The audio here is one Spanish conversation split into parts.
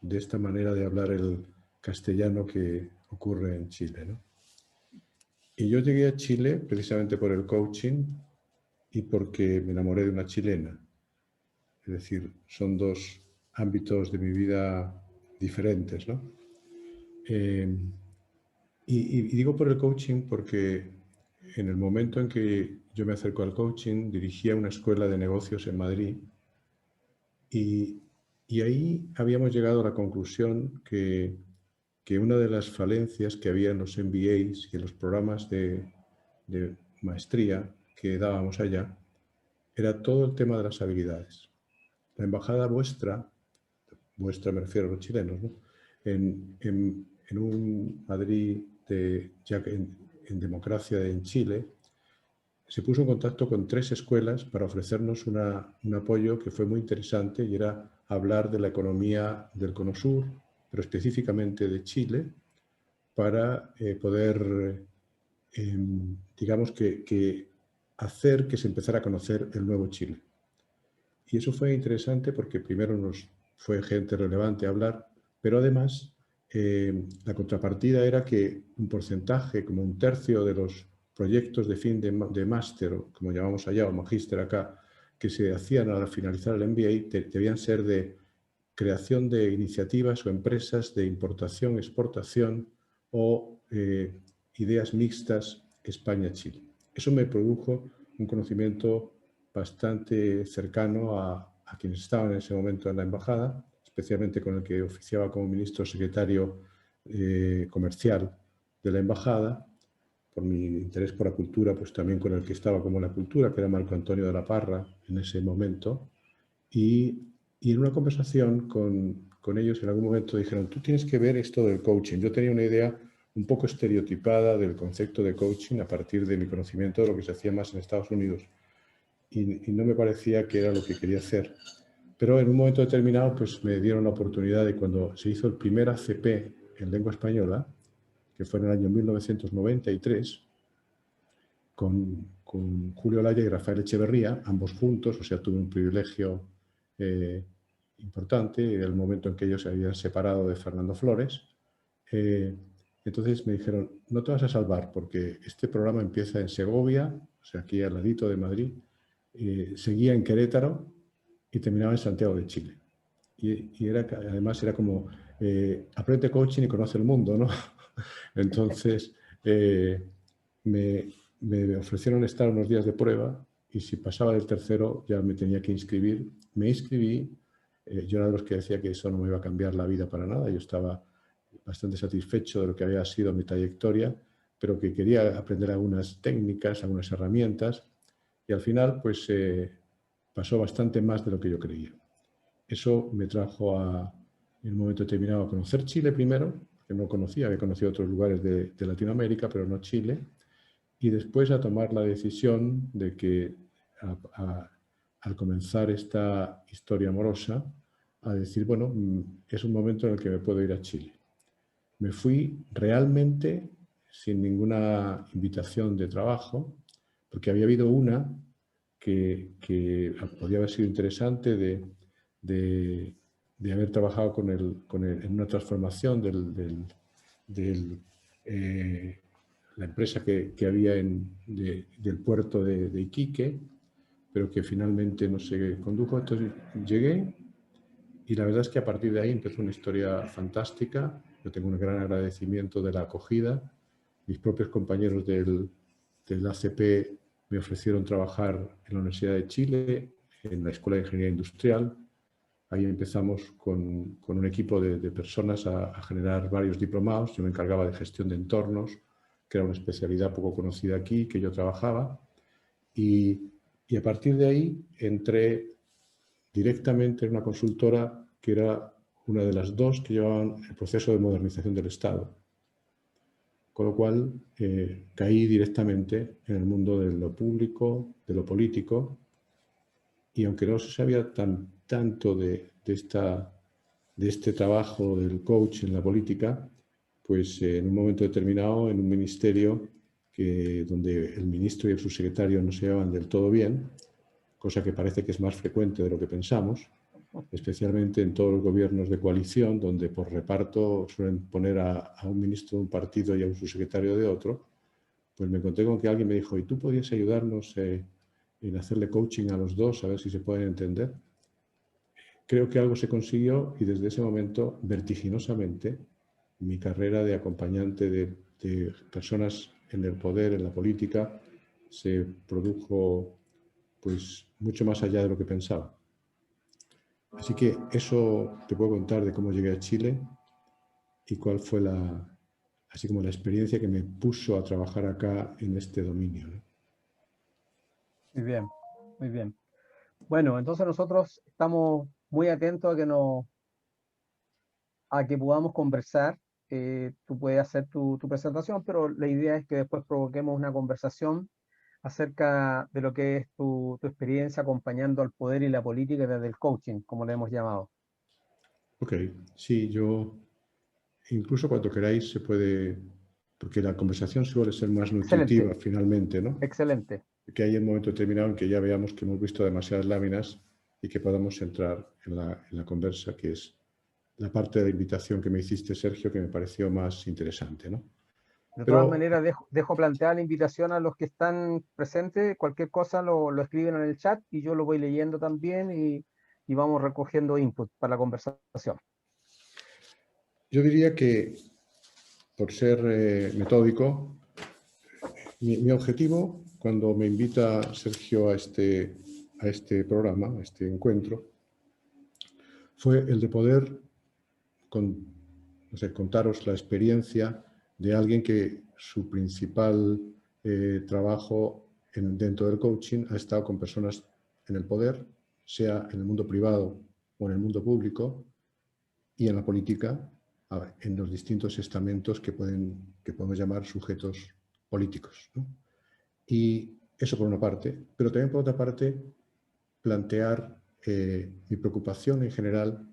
de esta manera de hablar el castellano que ocurre en Chile, ¿no? Y yo llegué a Chile precisamente por el coaching y porque me enamoré de una chilena. Es decir, son dos ámbitos de mi vida diferentes, ¿no? Eh, y digo por el coaching porque en el momento en que yo me acerco al coaching, dirigía una escuela de negocios en Madrid y, y ahí habíamos llegado a la conclusión que una de las falencias que había en los MBAs y en los programas de maestría que dábamos allá era todo el tema de las habilidades. La embajada vuestra me refiero a los chilenos, ¿no? En un Madrid ya en democracia en Chile, se puso en contacto con 3 escuelas para ofrecernos un apoyo que fue muy interesante y era hablar de la economía del Cono Sur, pero específicamente de Chile, para poder, digamos, que hacer que se empezara a conocer el nuevo Chile. Y eso fue interesante porque primero nos fue gente relevante a hablar, pero además la contrapartida era que un porcentaje, como un tercio de los proyectos de fin de máster, o como llamamos allá, o magíster acá, que se hacían al finalizar el MBA, debían ser de creación de iniciativas o empresas de importación, exportación o ideas mixtas España-Chile. Eso me produjo un conocimiento bastante cercano a quienes estaban en ese momento en la embajada, especialmente con el que oficiaba como ministro secretario comercial de la embajada, por mi interés por la cultura, pues también con el que estaba como la cultura, que era Marco Antonio de la Parra en ese momento. Y en una conversación con ellos en algún momento dijeron, tú tienes que ver esto del coaching. Yo tenía una idea un poco estereotipada del concepto de coaching a partir de mi conocimiento de lo que se hacía más en Estados Unidos. Y no me parecía que era lo que quería hacer. Pero en un momento determinado pues me dieron la oportunidad de cuando se hizo el primer ACP en lengua española, que fue en el año 1993, con Julio Laya y Rafael Echeverría, ambos juntos, o sea, tuve un privilegio importante, el momento en que ellos se habían separado de Fernando Flores. Entonces me dijeron, no te vas a salvar porque este programa empieza en Segovia, o sea, aquí al ladito de Madrid, seguía en Querétaro y terminaba en Santiago de Chile. Y además era como, aprende coaching y conoce el mundo, ¿no? Entonces, me ofrecieron estar unos días de prueba y si pasaba del tercero ya me tenía que inscribir. Me inscribí, yo era de los que decía que eso no me iba a cambiar la vida para nada, yo estaba bastante satisfecho de lo que había sido mi trayectoria, pero que quería aprender algunas técnicas, algunas herramientas y al final pues pasó bastante más de lo que yo creía. Eso me trajo en un momento determinado a conocer Chile primero, que no conocía, había conocido otros lugares de Latinoamérica, pero no Chile, y después a tomar la decisión de que al comenzar esta historia amorosa, a decir, bueno, es un momento en el que me puedo ir a Chile. Me fui realmente sin ninguna invitación de trabajo, porque había habido una que podía haber sido interesante de haber trabajado en una transformación la empresa que había del puerto de Iquique, pero que finalmente no se condujo. Entonces llegué y la verdad es que a partir de ahí empezó una historia fantástica. Yo tengo un gran agradecimiento de la acogida. Mis propios compañeros del ACP me ofrecieron trabajar en la Universidad de Chile, en la Escuela de Ingeniería Industrial. Ahí empezamos con un equipo de personas a generar varios diplomados. Yo me encargaba de gestión de entornos, que era una especialidad poco conocida aquí, que yo trabajaba. Y a partir de ahí entré directamente en una consultora que era una de las dos que llevaban el proceso de modernización del Estado. Con lo cual caí directamente en el mundo de lo público, de lo político, y aunque no se sabía tanto de este trabajo del coach en la política, pues en un momento determinado, en un ministerio donde el ministro y el subsecretario no se llevaban del todo bien, cosa que parece que es más frecuente de lo que pensamos, especialmente en todos los gobiernos de coalición, donde por reparto suelen poner a un ministro de un partido y a un subsecretario de otro, pues me encontré con que alguien me dijo, ¿y tú podías ayudarnos en hacerle coaching a los dos, a ver si se pueden entender? Creo que algo se consiguió y desde ese momento, vertiginosamente, mi carrera de acompañante de personas en el poder, en la política, se produjo pues mucho más allá de lo que pensaba. Así que eso te puedo contar de cómo llegué a Chile y cuál fue así como la experiencia que me puso a trabajar acá en este dominio, ¿no? Muy bien, muy bien. Bueno, entonces nosotros estamos muy atentos a que podamos conversar. Tú puedes hacer tu presentación, pero la idea es que después provoquemos una conversación acerca de lo que es tu experiencia acompañando al poder y la política desde el coaching, como le hemos llamado. Ok, sí, yo incluso cuando queráis se puede, porque la conversación suele ser más Excelente, nutritiva finalmente, ¿no? excelente. Que hay un momento determinado en que ya veamos que hemos visto demasiadas láminas y que podamos entrar en la conversa, que es la parte de la invitación que me hiciste, Sergio, que me pareció más interesante, ¿no? De todas Pero maneras, dejo planteada la invitación a los que están presentes. Cualquier cosa lo escriben en el chat y yo lo voy leyendo también y vamos recogiendo input para la conversación. yo diría que, por ser metódico, mi objetivo cuando me invita Sergio a este programa, a este encuentro, fue el de poder no sé, contaros la experiencia de alguien que su principal trabajo dentro del coaching ha estado con personas en el poder, sea en el mundo privado o en el mundo público, y en la política, en los distintos estamentos que podemos llamar sujetos políticos, ¿no? Y eso por una parte, pero también por otra parte plantear mi preocupación en general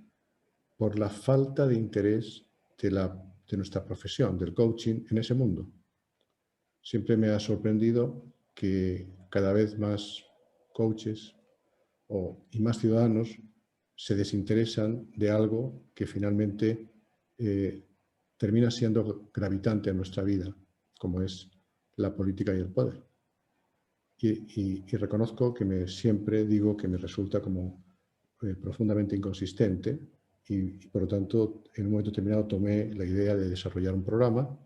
por la falta de interés de nuestra profesión, del coaching, en ese mundo. Siempre me ha sorprendido que cada vez más coaches y más ciudadanos se desinteresan de algo que finalmente termina siendo gravitante en nuestra vida, como es la política y el poder. Y reconozco que siempre digo que me resulta como profundamente inconsistente y, por lo tanto, en un momento determinado tomé la idea de desarrollar un programa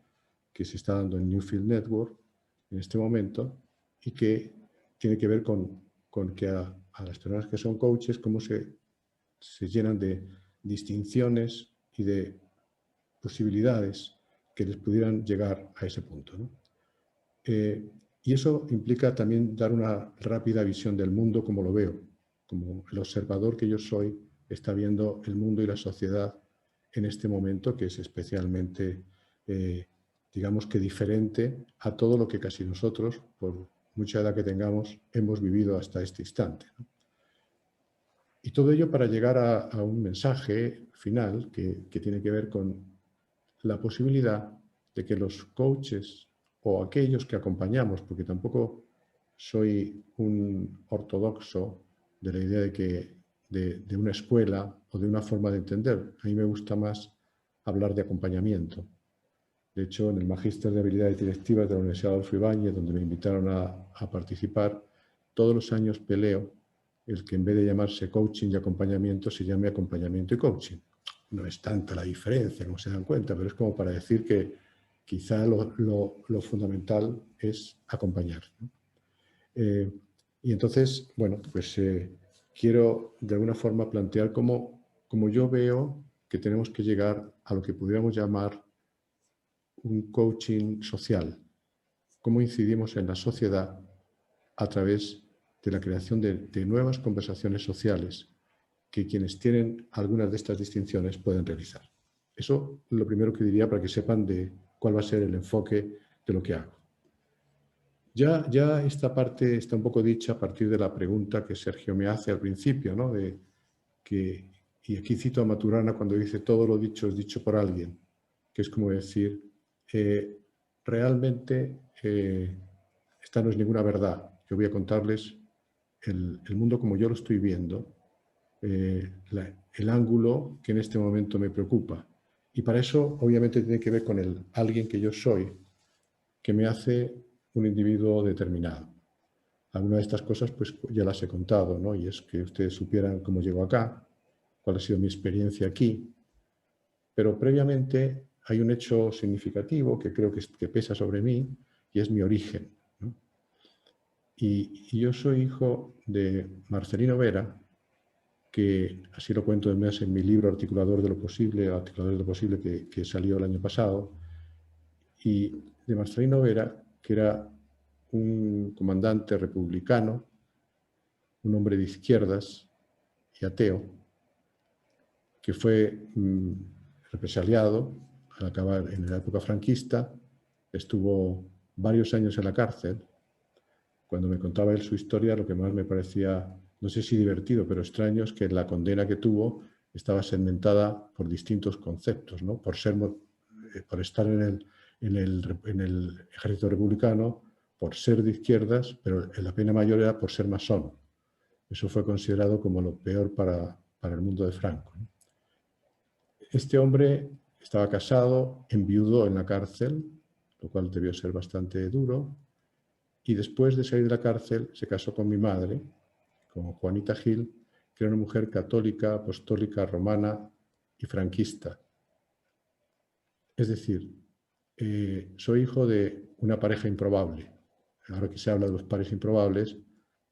que se está dando en Newfield Network en este momento y que tiene que ver con que a las personas que son coaches, cómo se llenan de distinciones y de posibilidades que les pudieran llegar a ese punto, ¿no? Y eso implica también dar una rápida visión del mundo como lo veo, como el observador que yo soy está viendo el mundo y la sociedad en este momento, que es especialmente, digamos que diferente a todo lo que casi nosotros, por mucha edad que tengamos, hemos vivido hasta este instante, ¿no? Y todo ello para llegar a un mensaje final que tiene que ver con la posibilidad de que los coaches o aquellos que acompañamos, porque tampoco soy un ortodoxo de la idea de una escuela o de una forma de entender. A mí me gusta más hablar de acompañamiento. De hecho, en el Magíster de Habilidades Directivas de la Universidad Adolfo Ibáñez, donde me invitaron a participar, todos los años peleo el que en vez de llamarse coaching y acompañamiento, se llame acompañamiento y coaching. No es tanta la diferencia, como se dan cuenta, pero es como para decir que quizá lo fundamental es acompañar, ¿no? Y entonces, bueno, pues quiero de alguna forma plantear cómo yo veo que tenemos que llegar a lo que pudiéramos llamar un coaching social, cómo incidimos en la sociedad a través de la creación de nuevas conversaciones sociales que quienes tienen algunas de estas distinciones pueden realizar. Eso es lo primero que diría para que sepan de cuál va a ser el enfoque de lo que hago. Ya esta parte está un poco dicha a partir de la pregunta que Sergio me hace al principio, ¿no? Y aquí cito a Maturana cuando dice todo lo dicho es dicho por alguien, que es como decir, realmente esta no es ninguna verdad. Yo voy a contarles el mundo como yo lo estoy viendo el ángulo que en este momento me preocupa. Y para eso, obviamente, tiene que ver con el alguien que yo soy, que me hace un individuo determinado. Algunas de estas cosas pues ya las he contado, ¿no? Y es que ustedes supieran cómo llego acá, cuál ha sido mi experiencia aquí, pero previamente hay un hecho significativo que creo que pesa sobre mí y es mi origen, ¿no? Y yo soy hijo de Marcelino Vera, que así lo cuento además en mi libro Articulador de lo Posible, que salió el año pasado, y de Marcelino Vera, que era un comandante republicano, un hombre de izquierdas y ateo, que fue represaliado al acabar en la época franquista, estuvo varios años en la cárcel. Cuando me contaba él su historia, lo que más me parecía, no sé si divertido, pero extraño, es que la condena que tuvo estaba segmentada por distintos conceptos, ¿no? Por estar en el ejército republicano, por ser de izquierdas, pero la pena mayor era por ser masón. Eso fue considerado como lo peor para el mundo de Franco, ¿no? Este hombre estaba casado, enviudó en la cárcel, lo cual debió ser bastante duro, y después de salir de la cárcel se casó con mi madre, con Juanita Gil, que era una mujer católica, apostólica, romana y franquista. Es decir, soy hijo de una pareja improbable. Ahora que se habla de los pares improbables,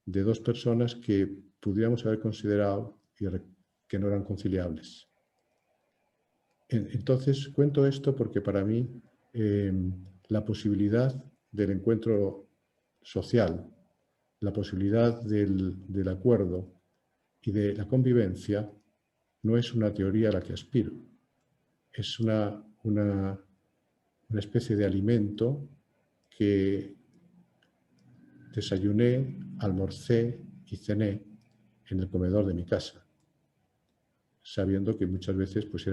de dos personas que pudiéramos haber considerado que no eran conciliables. Entonces, cuento esto porque para mí la posibilidad del encuentro social, la posibilidad del acuerdo y de la convivencia no es una teoría a la que aspiro. Es una especie de alimento que desayuné, almorcé y cené en el comedor de mi casa, sabiendo que muchas veces pues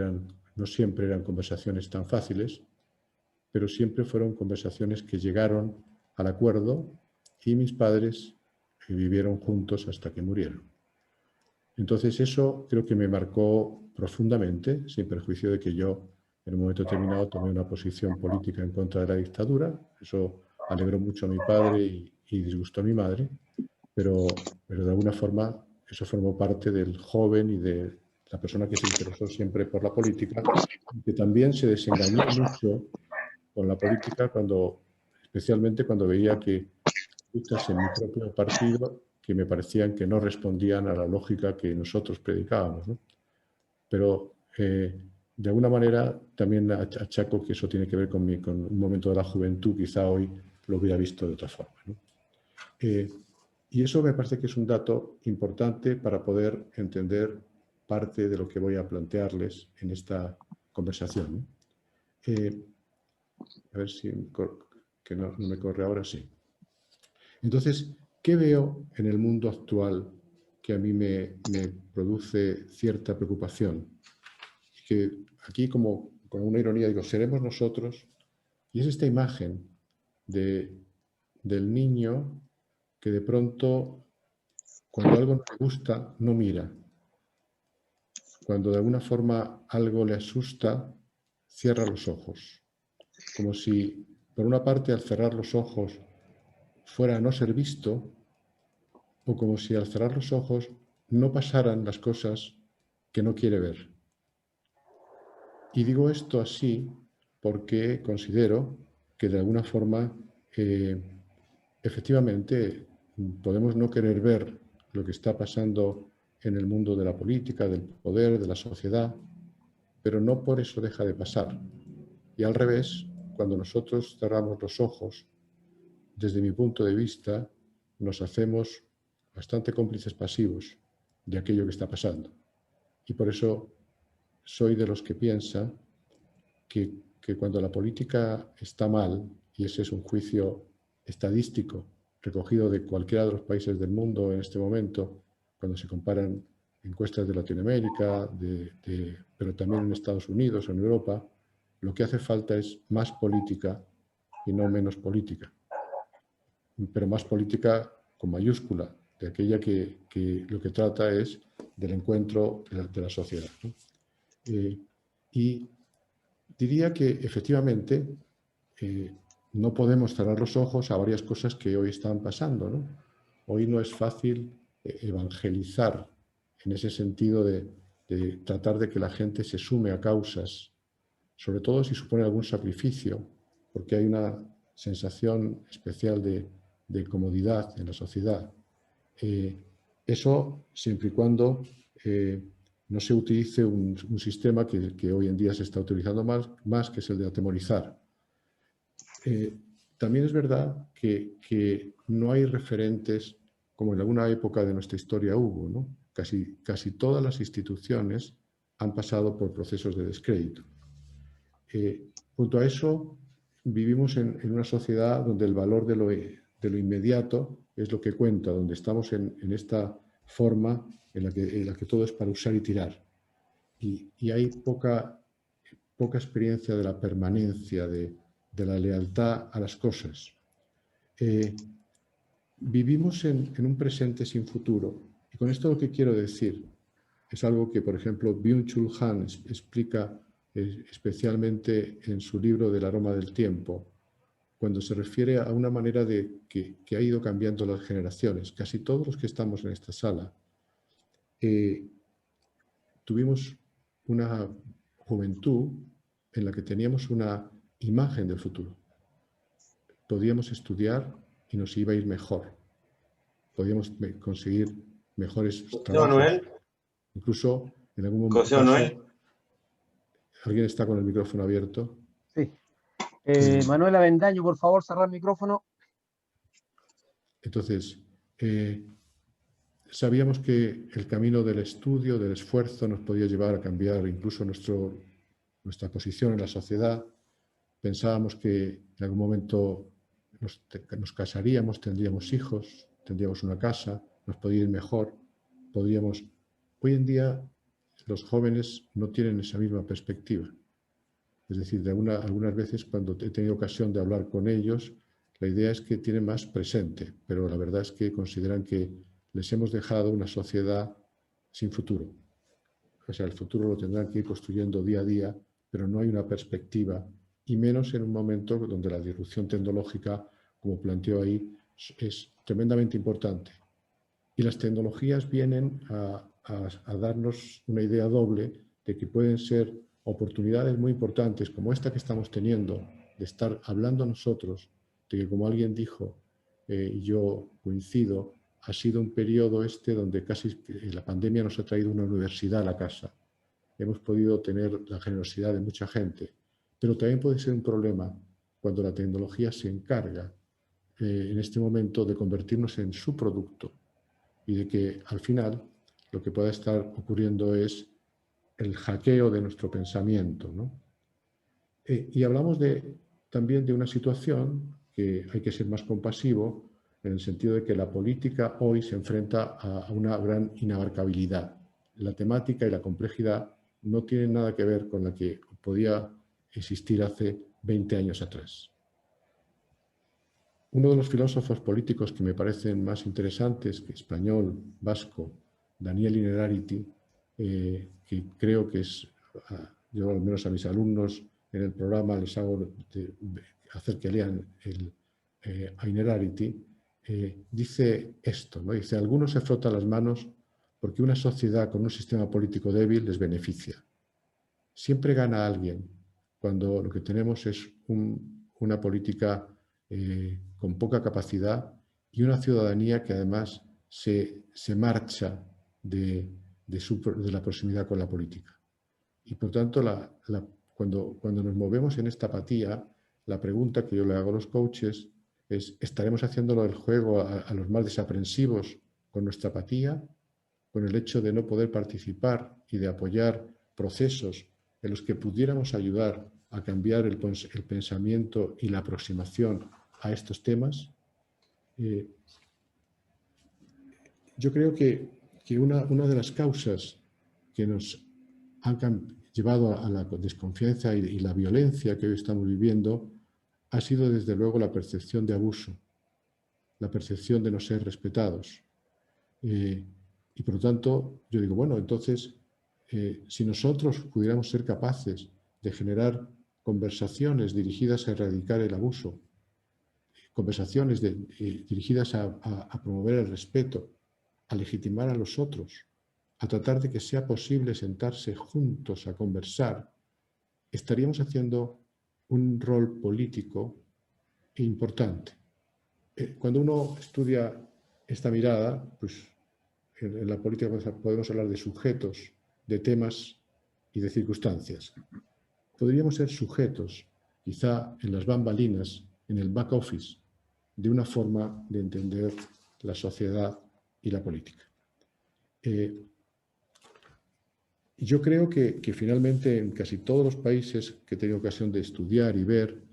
no siempre eran conversaciones tan fáciles, pero siempre fueron conversaciones que llegaron al acuerdo y mis padres vivieron juntos hasta que murieron. Entonces eso creo que me marcó profundamente, sin perjuicio de que yo en un momento determinado tomé una posición política en contra de la dictadura. Eso alegró mucho a mi padre y disgustó a mi madre, pero de alguna forma eso formó parte del joven y de la persona que se interesó siempre por la política, y que también se desengañó mucho con la política especialmente cuando veía que luchas en mi propio partido que me parecían que no respondían a la lógica que nosotros predicábamos, ¿no? Pero de alguna manera también achaco que eso tiene que ver con un momento de la juventud, quizá hoy lo hubiera visto de otra forma, ¿no? Y eso me parece que es un dato importante para poder entender parte de lo que voy a plantearles en esta conversación, ¿no? A ver si que no me corre ahora, sí. Entonces, ¿qué veo en el mundo actual que a mí me produce cierta preocupación? Que aquí, como con una ironía, digo, seremos nosotros, y es esta imagen del niño que de pronto, cuando algo no le gusta, no mira. Cuando de alguna forma algo le asusta, cierra los ojos. Como si, por una parte, al cerrar los ojos fuera a no ser visto, o como si al cerrar los ojos no pasaran las cosas que no quiere ver. Y digo esto así porque considero que de alguna forma efectivamente podemos no querer ver lo que está pasando en el mundo de la política, del poder, de la sociedad, pero no por eso deja de pasar. Y al revés, cuando nosotros cerramos los ojos, desde mi punto de vista, nos hacemos bastante cómplices pasivos de aquello que está pasando. Y por eso soy de los que piensa que cuando la política está mal, y ese es un juicio estadístico recogido de cualquiera de los países del mundo en este momento, cuando se comparan encuestas de Latinoamérica, pero también en Estados Unidos o en Europa, lo que hace falta es más política y no menos política. Pero más política con mayúscula, de aquella que lo que trata es del encuentro de la sociedad, ¿no? Y diría que efectivamente no podemos cerrar los ojos a varias cosas que hoy están pasando, ¿no? Hoy no es fácil evangelizar en ese sentido de tratar de que la gente se sume a causas, sobre todo si supone algún sacrificio, porque hay una sensación especial de comodidad en la sociedad. Eso siempre y cuando no se utilice un sistema que hoy en día se está utilizando más, que es el de atemorizar. También es verdad que no hay referentes como en alguna época de nuestra historia hubo, ¿no? Casi todas las instituciones han pasado por procesos de descrédito. Junto a eso, vivimos en una sociedad donde el valor de lo inmediato es lo que cuenta, donde estamos en esta forma en la que todo es para usar y tirar. Y hay poca experiencia de la permanencia, de la lealtad a las cosas. Vivimos en un presente sin futuro. Y con esto lo que quiero decir es algo que, por ejemplo, Byung-Chul Han explica especialmente en su libro del aroma del tiempo, cuando se refiere a una manera de que ha ido cambiando las generaciones. Casi todos los que estamos en esta sala tuvimos una juventud en la que teníamos una imagen del futuro. Podíamos estudiar y nos iba a ir mejor. Podíamos conseguir mejores trabajos. Manuel. Incluso en algún momento. José Manuel. ¿Alguien está con el micrófono abierto? Sí. Manuel Avendaño, por favor, cerrar el micrófono. Entonces, sabíamos que el camino del estudio, del esfuerzo, nos podía llevar a cambiar incluso nuestra posición en la sociedad. Pensábamos que en algún momento nos casaríamos, tendríamos hijos, tendríamos una casa, nos podía ir mejor, podríamos... Hoy en día los jóvenes no tienen esa misma perspectiva. Es decir, algunas veces cuando he tenido ocasión de hablar con ellos, la idea es que tienen más presente, pero la verdad es que consideran que les hemos dejado una sociedad sin futuro. O sea, el futuro lo tendrán que ir construyendo día a día, pero no hay una perspectiva, y menos en un momento donde la disrupción tecnológica, como planteó ahí, es tremendamente importante. Y las tecnologías vienen a darnos una idea doble de que pueden ser oportunidades muy importantes, como esta que estamos teniendo, de estar hablando nosotros, de que, como alguien dijo, y yo coincido, ha sido un periodo donde casi la pandemia nos ha traído una universidad a la casa. Hemos podido tener la generosidad de mucha gente, pero también puede ser un problema cuando la tecnología se encarga en este momento de convertirnos en su producto y de que al final lo que pueda estar ocurriendo es el hackeo de nuestro pensamiento, ¿no? Y hablamos también de una situación que hay que ser más compasivo, en el sentido de que la política hoy se enfrenta a una gran inabarcabilidad. La temática y la complejidad no tienen nada que ver con la que podía existir hace 20 años atrás. Uno de los filósofos políticos que me parecen más interesantes, español, vasco, Daniel Innerarity, que creo que es, yo al menos a mis alumnos en el programa les hago hacer que lean a Innerarity, dice esto, ¿no? Dice: algunos se frotan las manos porque una sociedad con un sistema político débil les beneficia. Siempre gana alguien cuando lo que tenemos es una política con poca capacidad y una ciudadanía que además se marcha de la proximidad con la política. Y por tanto, cuando nos movemos en esta apatía, la pregunta que yo le hago a los coaches es: ¿estaremos haciéndolo el juego a los más desaprensivos con nuestra apatía, con el hecho de no poder participar y de apoyar procesos en los que pudiéramos ayudar a cambiar el pensamiento y la aproximación a estos temas? Yo creo que una de las causas que nos han llevado a la desconfianza y la violencia que hoy estamos viviendo ha sido, desde luego, la percepción de abuso, la percepción de no ser respetados. Y por lo tanto, yo digo, bueno, entonces, si nosotros pudiéramos ser capaces de generar conversaciones dirigidas a erradicar el abuso, conversaciones dirigidas a promover el respeto, a legitimar a los otros, a tratar de que sea posible sentarse juntos a conversar, estaríamos haciendo un rol político importante. Cuando uno estudia esta mirada, pues en la política podemos hablar de sujetos, de temas y de circunstancias. Podríamos ser sujetos, quizá en las bambalinas, en el back office, de una forma de entender la sociedad y la política. Yo creo que finalmente en casi todos los países que he tenido ocasión de estudiar y ver,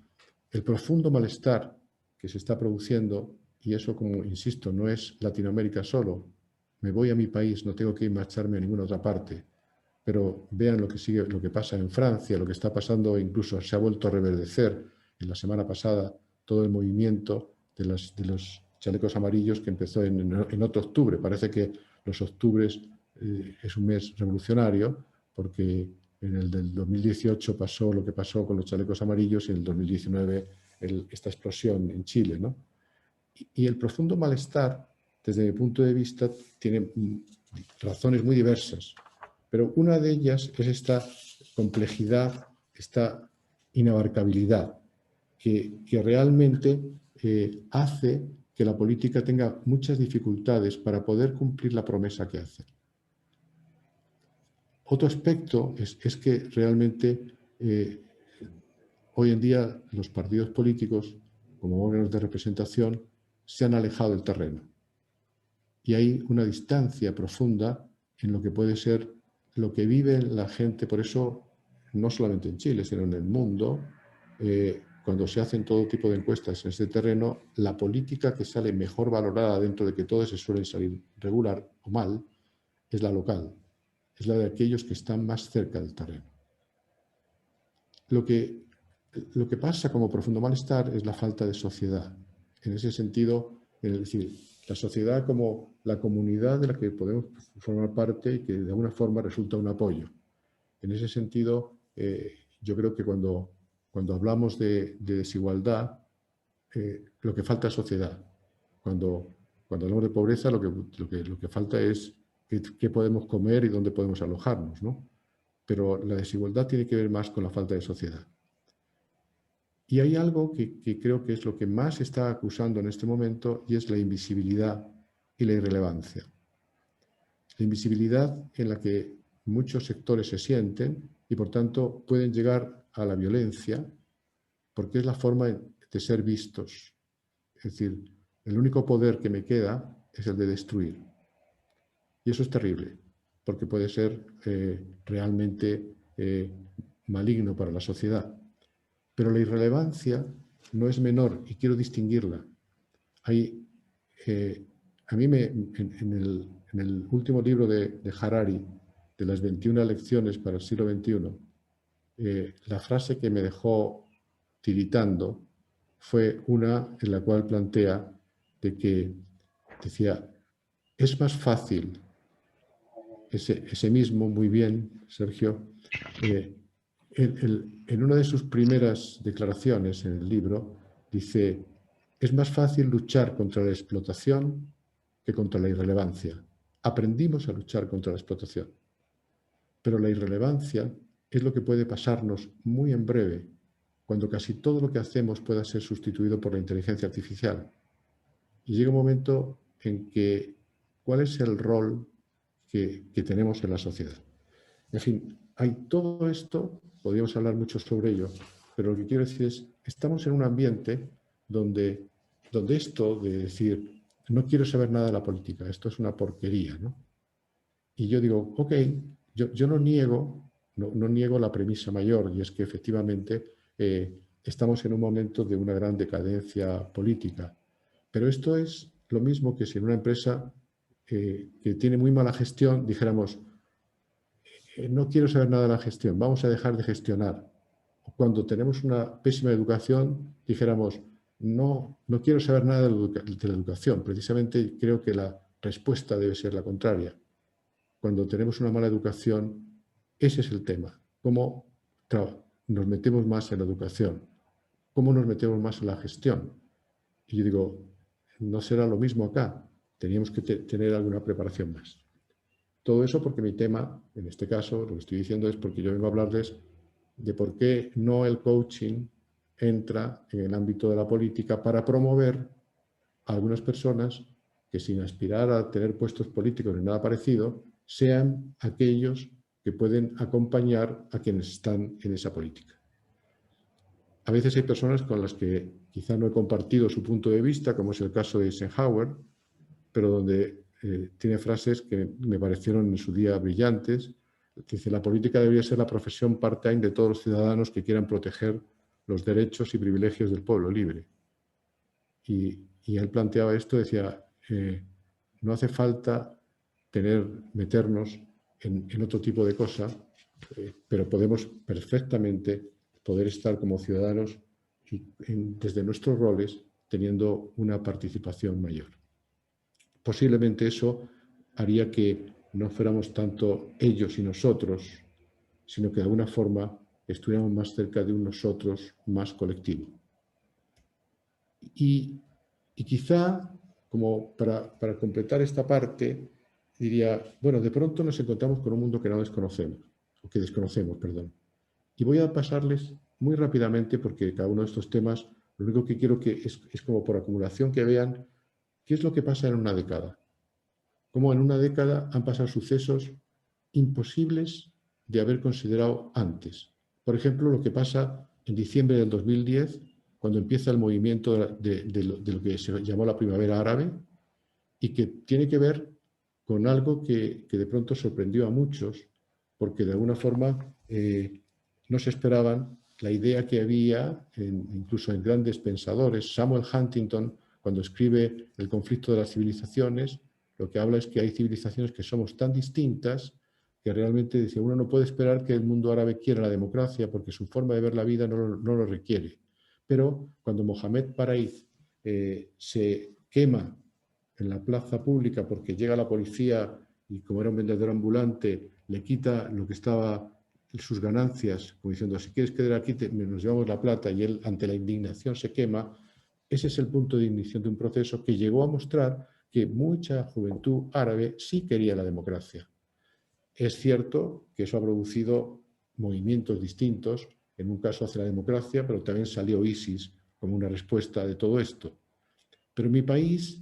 el profundo malestar que se está produciendo, y eso, como insisto, no es Latinoamérica solo, me voy a mi país, no tengo que ir marcharme a ninguna otra parte, pero vean lo que pasa en Francia, lo que está pasando, incluso se ha vuelto a reverdecer en la semana pasada todo el movimiento de los chalecos amarillos que empezó en otro octubre. Parece que los octubres es un mes revolucionario, porque en el del 2018 pasó lo que pasó con los chalecos amarillos y en el 2019 esta explosión en Chile, ¿no? Y el profundo malestar, desde mi punto de vista, tiene razones muy diversas, pero una de ellas es esta complejidad, esta inabarcabilidad, que realmente hace que la política tenga muchas dificultades para poder cumplir la promesa que hace. Otro aspecto es que realmente hoy en día los partidos políticos, como órganos de representación, se han alejado del terreno. Y hay una distancia profunda en lo que puede ser lo que vive la gente. Por eso, no solamente en Chile, sino en el mundo, cuando se hacen todo tipo de encuestas en este terreno, la política que sale mejor valorada, dentro de que todas se suelen salir regular o mal, es la local, es la de aquellos que están más cerca del terreno. Lo que pasa como profundo malestar es la falta de sociedad. En ese sentido, es decir, la sociedad como la comunidad de la que podemos formar parte y que de alguna forma resulta un apoyo. En ese sentido, yo creo que cuando hablamos de desigualdad, lo que falta es sociedad. Cuando hablamos de pobreza, lo que falta es qué podemos comer y dónde podemos alojarnos, ¿no? Pero la desigualdad tiene que ver más con la falta de sociedad. Y hay algo que creo que es lo que más se está acusando en este momento, y es la invisibilidad y la irrelevancia. La invisibilidad en la que muchos sectores se sienten y, por tanto, pueden llegar a la violencia, porque es la forma de ser vistos. Es decir, el único poder que me queda es el de destruir. Y eso es terrible, porque puede ser realmente maligno para la sociedad. Pero la irrelevancia no es menor, y quiero distinguirla. A mí en el último libro de Harari, de las 21 lecciones para el siglo XXI, la frase que me dejó tiritando fue una en la cual plantea de que decía, es más fácil, ese mismo, muy bien, Sergio, en una de sus primeras declaraciones en el libro, dice, es más fácil luchar contra la explotación que contra la irrelevancia. Aprendimos a luchar contra la explotación. Pero la irrelevancia es lo que puede pasarnos muy en breve, cuando casi todo lo que hacemos pueda ser sustituido por la inteligencia artificial. Y llega un momento en que, ¿cuál es el rol que tenemos en la sociedad? En fin, hay todo esto, podríamos hablar mucho sobre ello, pero lo que quiero decir es, estamos en un ambiente donde esto de decir, no quiero saber nada de la política, esto es una porquería, ¿no? Y yo digo, ok, yo no niego la premisa mayor, y es que efectivamente estamos en un momento de una gran decadencia política, pero esto es lo mismo que si en una empresa que tiene muy mala gestión dijéramos, no quiero saber nada de la gestión, vamos a dejar de gestionar. Cuando tenemos una pésima educación, dijéramos, no quiero saber nada de la educación. Precisamente creo que la respuesta debe ser la contraria. Cuando tenemos una mala educación, ese es el tema. ¿Cómo nos metemos más en la educación? ¿Cómo nos metemos más en la gestión? Y yo digo, no será lo mismo acá. Teníamos que tener alguna preparación más. Todo eso porque mi tema, en este caso, lo que estoy diciendo es porque yo vengo a hablarles de por qué no el coaching entra en el ámbito de la política para promover a algunas personas que, sin aspirar a tener puestos políticos ni nada parecido, sean aquellos que pueden acompañar a quienes están en esa política. A veces hay personas con las que quizá no he compartido su punto de vista, como es el caso de Eisenhower, pero donde tiene frases que me parecieron en su día brillantes. Dice, la política debería ser la profesión part-time de todos los ciudadanos que quieran proteger los derechos y privilegios del pueblo libre. Y él planteaba esto, decía, no hace falta meternos en otro tipo de cosas, pero podemos perfectamente poder estar como ciudadanos desde nuestros roles teniendo una participación mayor. Posiblemente eso haría que no fuéramos tanto ellos y nosotros, sino que de alguna forma estuviéramos más cerca de un nosotros más colectivo. Y quizá, como para completar esta parte, diría, bueno, de pronto nos encontramos con un mundo que no desconocemos, o que desconocemos, perdón. Y voy a pasarles muy rápidamente, porque cada uno de estos temas, lo único que quiero que es como por acumulación que vean qué es lo que pasa en una década. Cómo en una década han pasado sucesos imposibles de haber considerado antes. Por ejemplo, lo que pasa en diciembre del 2010, cuando empieza el movimiento de lo que se llamó la primavera árabe, y que tiene que ver con algo que de pronto sorprendió a muchos, porque de alguna forma no se esperaban la idea que había, incluso en grandes pensadores. Samuel Huntington, cuando escribe El conflicto de las civilizaciones, lo que habla es que hay civilizaciones que somos tan distintas que realmente dice, uno no puede esperar que el mundo árabe quiera la democracia porque su forma de ver la vida no lo requiere. Pero cuando Mohamed Paraiz se quema en la plaza pública porque llega la policía y, como era un vendedor ambulante, le quita lo que estaba sus ganancias, como diciendo, si quieres quedar aquí, nos llevamos la plata, y él, ante la indignación, se quema. Ese es el punto de ignición de un proceso que llegó a mostrar que mucha juventud árabe sí quería la democracia. Es cierto que eso ha producido movimientos distintos, en un caso hacia la democracia, pero también salió ISIS como una respuesta de todo esto. Pero en mi país,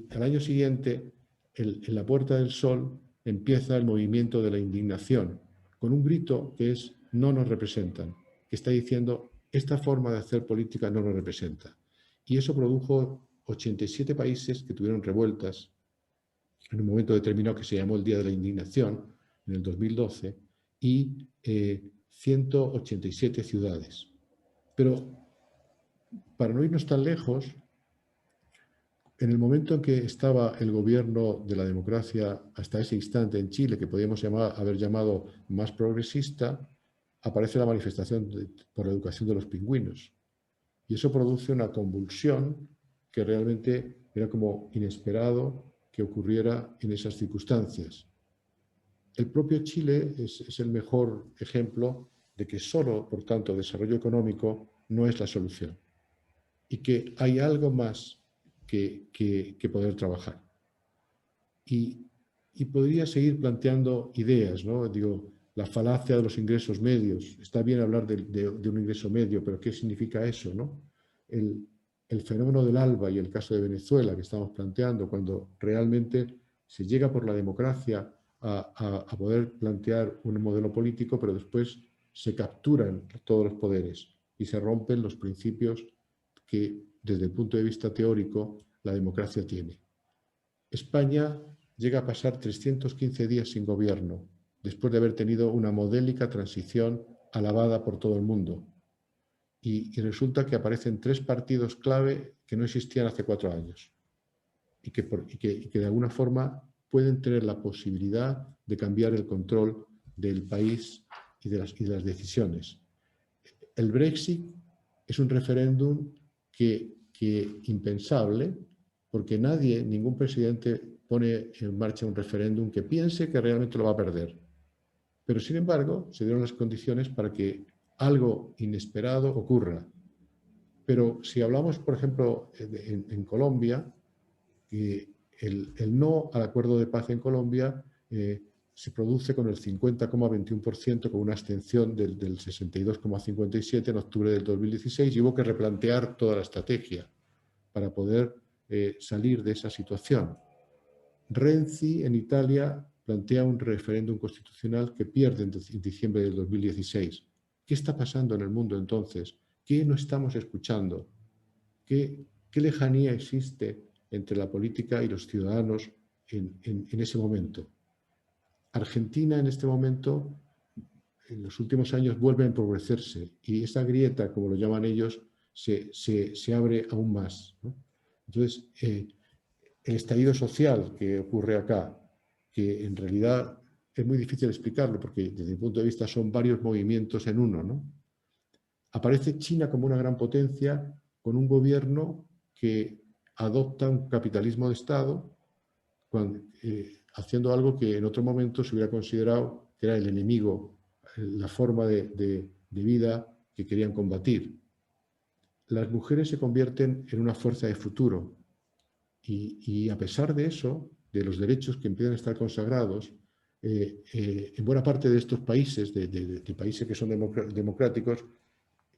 al año siguiente, en la Puerta del Sol, empieza el movimiento de la indignación, con un grito que es no nos representan, que está diciendo esta forma de hacer política no nos representa. Y eso produjo 87 países que tuvieron revueltas en un momento determinado que se llamó el Día de la Indignación, en el 2012, y 187 ciudades. Pero para no irnos tan lejos, en el momento en que estaba el gobierno de la democracia hasta ese instante en Chile, que podíamos haber llamado más progresista, aparece la manifestación por la educación de los pingüinos. Y eso produce una convulsión que realmente era como inesperado que ocurriera en esas circunstancias. El propio Chile es el mejor ejemplo de que solo, por tanto, desarrollo económico no es la solución. Y que hay algo más que poder trabajar. Y podría seguir planteando ideas, ¿no? Digo, la falacia de los ingresos medios. Está bien hablar de un ingreso medio, pero ¿qué significa eso, no? El fenómeno del ALBA y el caso de Venezuela que estamos planteando, cuando realmente se llega por la democracia a poder plantear un modelo político, pero después se capturan todos los poderes y se rompen los principios que, desde el punto de vista teórico, la democracia tiene. España llega a pasar 315 días sin gobierno, después de haber tenido una modélica transición alabada por todo el mundo. Y resulta que aparecen 3 partidos clave que no existían hace 4 años y que de alguna forma pueden tener la posibilidad de cambiar el control del país y de las decisiones. El Brexit es un referéndum que impensable, porque ningún presidente pone en marcha un referéndum que piense que realmente lo va a perder. Pero, sin embargo, se dieron las condiciones para que algo inesperado ocurra. Pero si hablamos, por ejemplo, en Colombia, el no al acuerdo de paz en Colombia se produce con el 50,21%, con una abstención del 62,57% en octubre del 2016, y hubo que replantear toda la estrategia para poder salir de esa situación. Renzi, en Italia, plantea un referéndum constitucional que pierde en diciembre del 2016. ¿Qué está pasando en el mundo entonces? ¿Qué no estamos escuchando? ¿Qué lejanía existe entre la política y los ciudadanos en ese momento? Argentina en este momento, en los últimos años, vuelve a empobrecerse y esa grieta, como lo llaman ellos, se abre aún más, ¿no? Entonces, el estallido social que ocurre acá, que en realidad es muy difícil explicarlo porque desde mi punto de vista son varios movimientos en uno, ¿no? Aparece China como una gran potencia con un gobierno que adopta un capitalismo de Estado haciendo algo que en otro momento se hubiera considerado que era el enemigo, la forma de vida que querían combatir. Las mujeres se convierten en una fuerza de futuro y a pesar de eso, de los derechos que empiezan a estar consagrados, en buena parte de estos países, de países que son democráticos,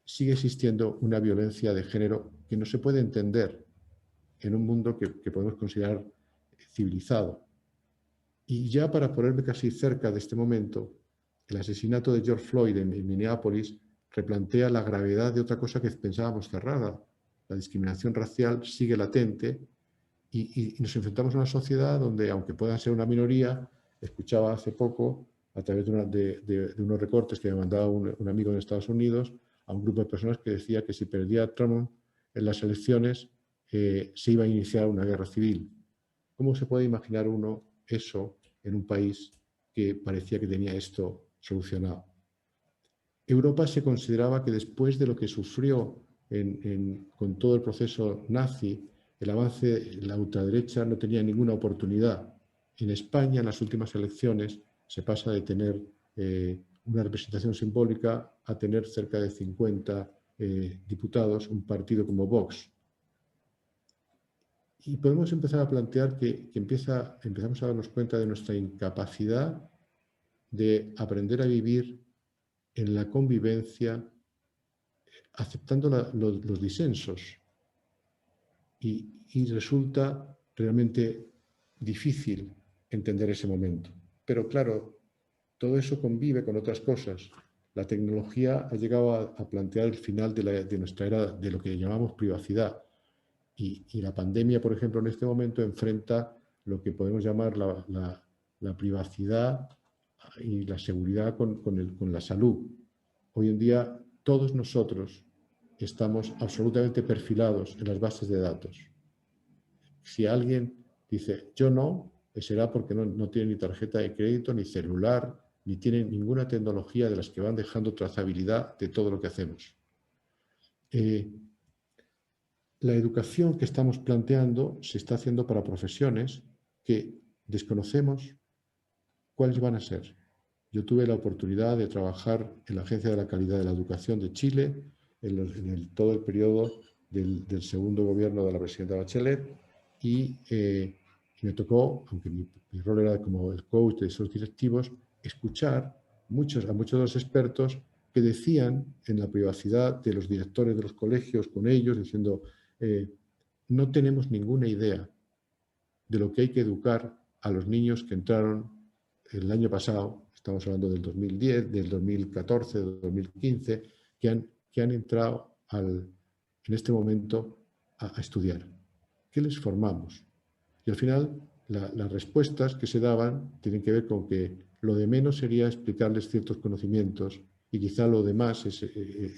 sigue existiendo una violencia de género que no se puede entender en un mundo que podemos considerar civilizado. Y ya para ponerme casi cerca de este momento, el asesinato de George Floyd en Minneapolis replantea la gravedad de otra cosa que pensábamos cerrada. La discriminación racial sigue latente y nos enfrentamos a una sociedad donde, aunque puedan ser una minoría, escuchaba hace poco, a través de unos recortes que me mandaba un amigo en Estados Unidos, a un grupo de personas que decía que si perdía Trump en las elecciones, se iba a iniciar una guerra civil. ¿Cómo se puede imaginar uno eso en un país que parecía que tenía esto solucionado? Europa se consideraba que después de lo que sufrió con todo el proceso nazi, el avance, la ultraderecha no tenía ninguna oportunidad. En España, en las últimas elecciones, se pasa de tener una representación simbólica a tener cerca de 50 diputados, un partido como Vox. Y podemos empezar a plantear que empezamos a darnos cuenta de nuestra incapacidad de aprender a vivir en la convivencia, aceptando los disensos. Y resulta realmente difícil entender ese momento. Pero claro, todo eso convive con otras cosas. La tecnología ha llegado a plantear el final de nuestra era de lo que llamamos privacidad. Y la pandemia, por ejemplo, en este momento enfrenta lo que podemos llamar la privacidad y la seguridad con la salud. Hoy en día todos nosotros estamos absolutamente perfilados en las bases de datos. Si alguien dice yo no, será porque no tiene ni tarjeta de crédito, ni celular, ni tiene ninguna tecnología de las que van dejando trazabilidad de todo lo que hacemos. La educación que estamos planteando se está haciendo para profesiones que desconocemos cuáles van a ser. Yo tuve la oportunidad de trabajar en la Agencia de la Calidad de la Educación de Chile en todo el periodo del segundo gobierno de la presidenta Bachelet y me tocó, aunque mi rol era como el coach de esos directivos, escuchar a muchos de los expertos que decían en la privacidad de los directores de los colegios con ellos, diciendo no tenemos ninguna idea de lo que hay que educar a los niños que entraron el año pasado, estamos hablando del 2010, del 2014, del 2015, que han entrado en este momento a estudiar. ¿Qué les formamos? Y al final, las respuestas que se daban tienen que ver con que lo de menos sería explicarles ciertos conocimientos y quizá lo de más es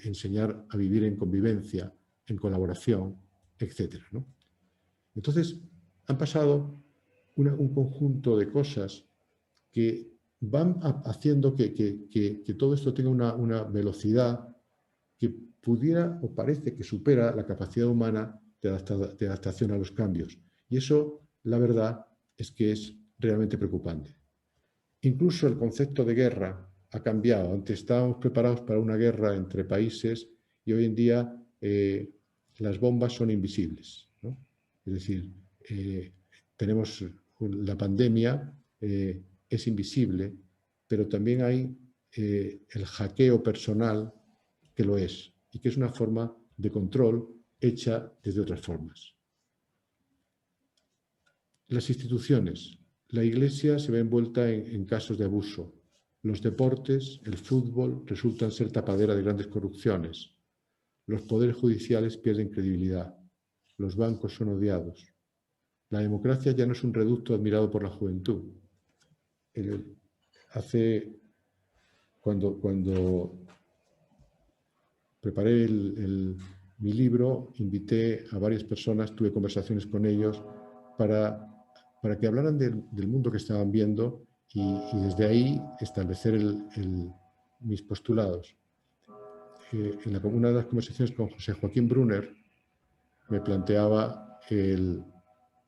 enseñar a vivir en convivencia, en colaboración, etc., ¿no? Entonces, han pasado un conjunto de cosas que van haciendo que todo esto tenga una velocidad que pudiera o parece que supera la capacidad humana de adaptación a los cambios. Y eso, la verdad, es que es realmente preocupante. Incluso el concepto de guerra ha cambiado. Antes estábamos preparados para una guerra entre países y hoy en día las bombas son invisibles, ¿no? Es decir, tenemos la pandemia, es invisible, pero también hay el hackeo personal que lo es y que es una forma de control hecha desde otras formas. Las instituciones. La Iglesia se ve envuelta en casos de abuso. Los deportes, el fútbol, resultan ser tapadera de grandes corrupciones. Los poderes judiciales pierden credibilidad. Los bancos son odiados. La democracia ya no es un reducto admirado por la juventud. Cuando preparé mi libro, invité a varias personas, tuve conversaciones con ellos para que hablaran del mundo que estaban viendo y desde ahí establecer mis postulados. En una de las conversaciones con José Joaquín Brunner me planteaba el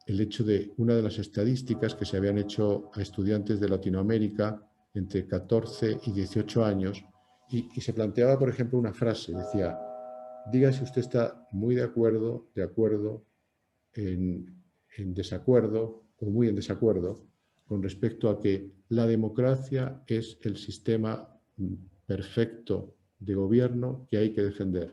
hecho de una de las estadísticas que se habían hecho a estudiantes de Latinoamérica entre 14 y 18 años y se planteaba, por ejemplo, una frase, decía: diga si usted está muy de acuerdo, en desacuerdo o muy en desacuerdo con respecto a que la democracia es el sistema perfecto de gobierno que hay que defender.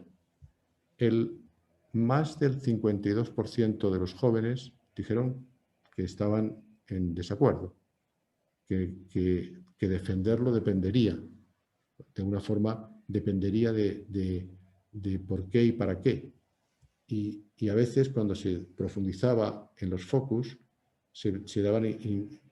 Más del 52% de los jóvenes dijeron que estaban en desacuerdo, que defenderlo dependería, de alguna forma dependería de por qué y para qué. Y a veces cuando se profundizaba en los focus, se daban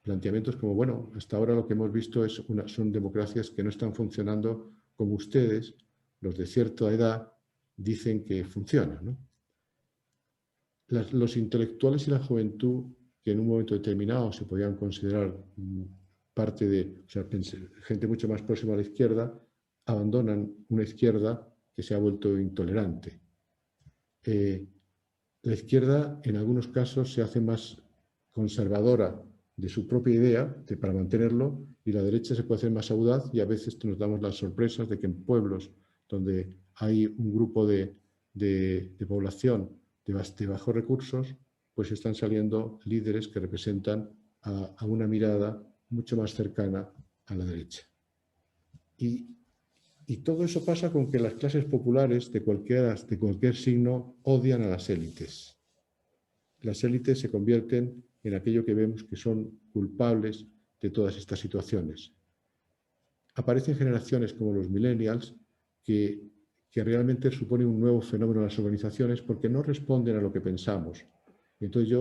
planteamientos como, bueno, hasta ahora lo que hemos visto son democracias que no están funcionando como ustedes, los de cierta edad, dicen que funcionan, ¿no? Los intelectuales y la juventud, que en un momento determinado se podían considerar parte de, o sea, gente mucho más próxima a la izquierda, abandonan una izquierda que se ha vuelto intolerante. La izquierda, en algunos casos, se hace más conservadora de su propia idea para mantenerlo, y la derecha se puede hacer más audaz, y a veces nos damos las sorpresas de que en pueblos donde hay un grupo de población de bajos recursos, pues están saliendo líderes que representan a una mirada mucho más cercana a la derecha. Y todo eso pasa con que las clases populares de cualquier signo odian a las élites. Las élites se convierten en aquello que vemos que son culpables de todas estas situaciones. Aparecen generaciones como los millennials que realmente suponen un nuevo fenómeno en las organizaciones porque no responden a lo que pensamos. Y entonces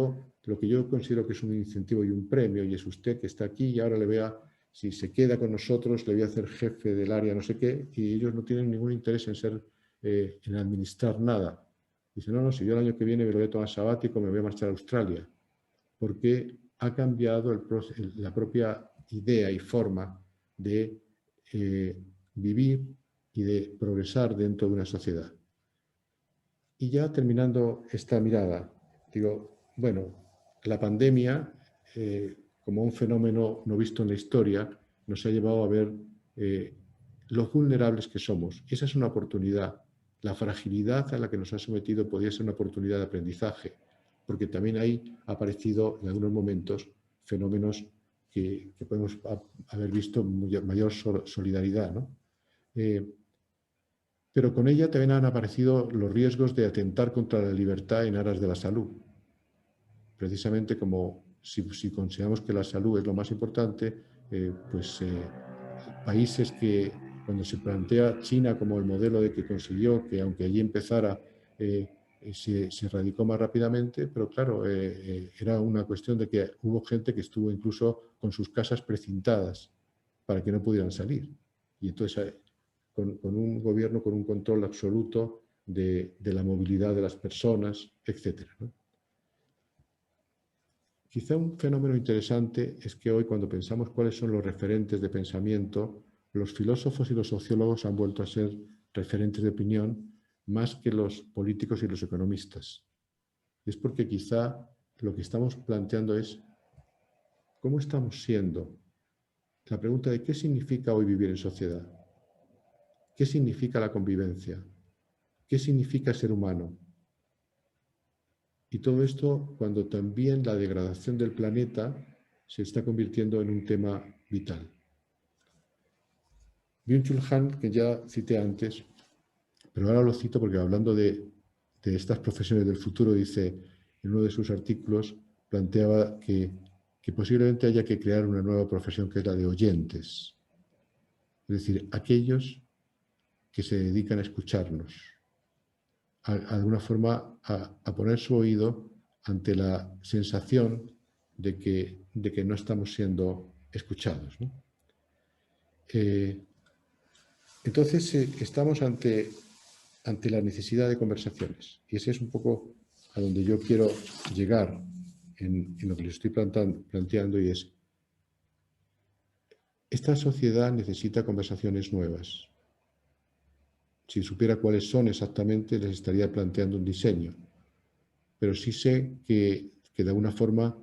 lo que yo considero que es un incentivo y un premio, y es usted que está aquí y ahora le vea, si se queda con nosotros, le voy a hacer jefe del área no sé qué, y ellos no tienen ningún interés en administrar nada. Dicen, no, si yo el año que viene me lo voy a tomar sabático, me voy a marchar a Australia, porque ha cambiado la propia idea y forma de vivir y de progresar dentro de una sociedad. Y ya terminando esta mirada, digo, bueno, la pandemia, como un fenómeno no visto en la historia, nos ha llevado a ver lo vulnerables que somos. Esa es una oportunidad. La fragilidad a la que nos ha sometido podría ser una oportunidad de aprendizaje, porque también ahí ha aparecido en algunos momentos fenómenos que podemos haber visto mayor solidaridad, ¿no? Pero con ella también han aparecido los riesgos de atentar contra la libertad en aras de la salud. Precisamente como si consideramos que la salud es lo más importante, países que cuando se plantea China como el modelo de que consiguió que aunque allí empezara, se radicó más rápidamente, pero claro, era una cuestión de que hubo gente que estuvo incluso con sus casas precintadas para que no pudieran salir. Y entonces con un gobierno con un control absoluto de la movilidad de las personas, etc., ¿no? Quizá un fenómeno interesante es que hoy, cuando pensamos cuáles son los referentes de pensamiento, los filósofos y los sociólogos han vuelto a ser referentes de opinión más que los políticos y los economistas. Es porque quizá lo que estamos planteando es ¿Cómo estamos siendo? La pregunta de qué significa hoy vivir en sociedad. ¿Qué significa la convivencia? ¿Qué significa ser humano? Y todo esto cuando también la degradación del planeta se está convirtiendo en un tema vital. Byung-Chul Han, que ya cité antes, pero ahora lo cito porque hablando de estas profesiones del futuro, dice en uno de sus artículos, planteaba que posiblemente haya que crear una nueva profesión que es la de oyentes. Es decir, aquellos que se dedican a escucharnos, de alguna forma a poner su oído ante la sensación de que no estamos siendo escuchados, ¿no? Entonces estamos ante la necesidad de conversaciones. Y ese es un poco a donde yo quiero llegar en lo que les estoy planteando, y es, esta sociedad necesita conversaciones nuevas. Si supiera cuáles son exactamente, les estaría planteando un diseño. Pero sí sé que de alguna forma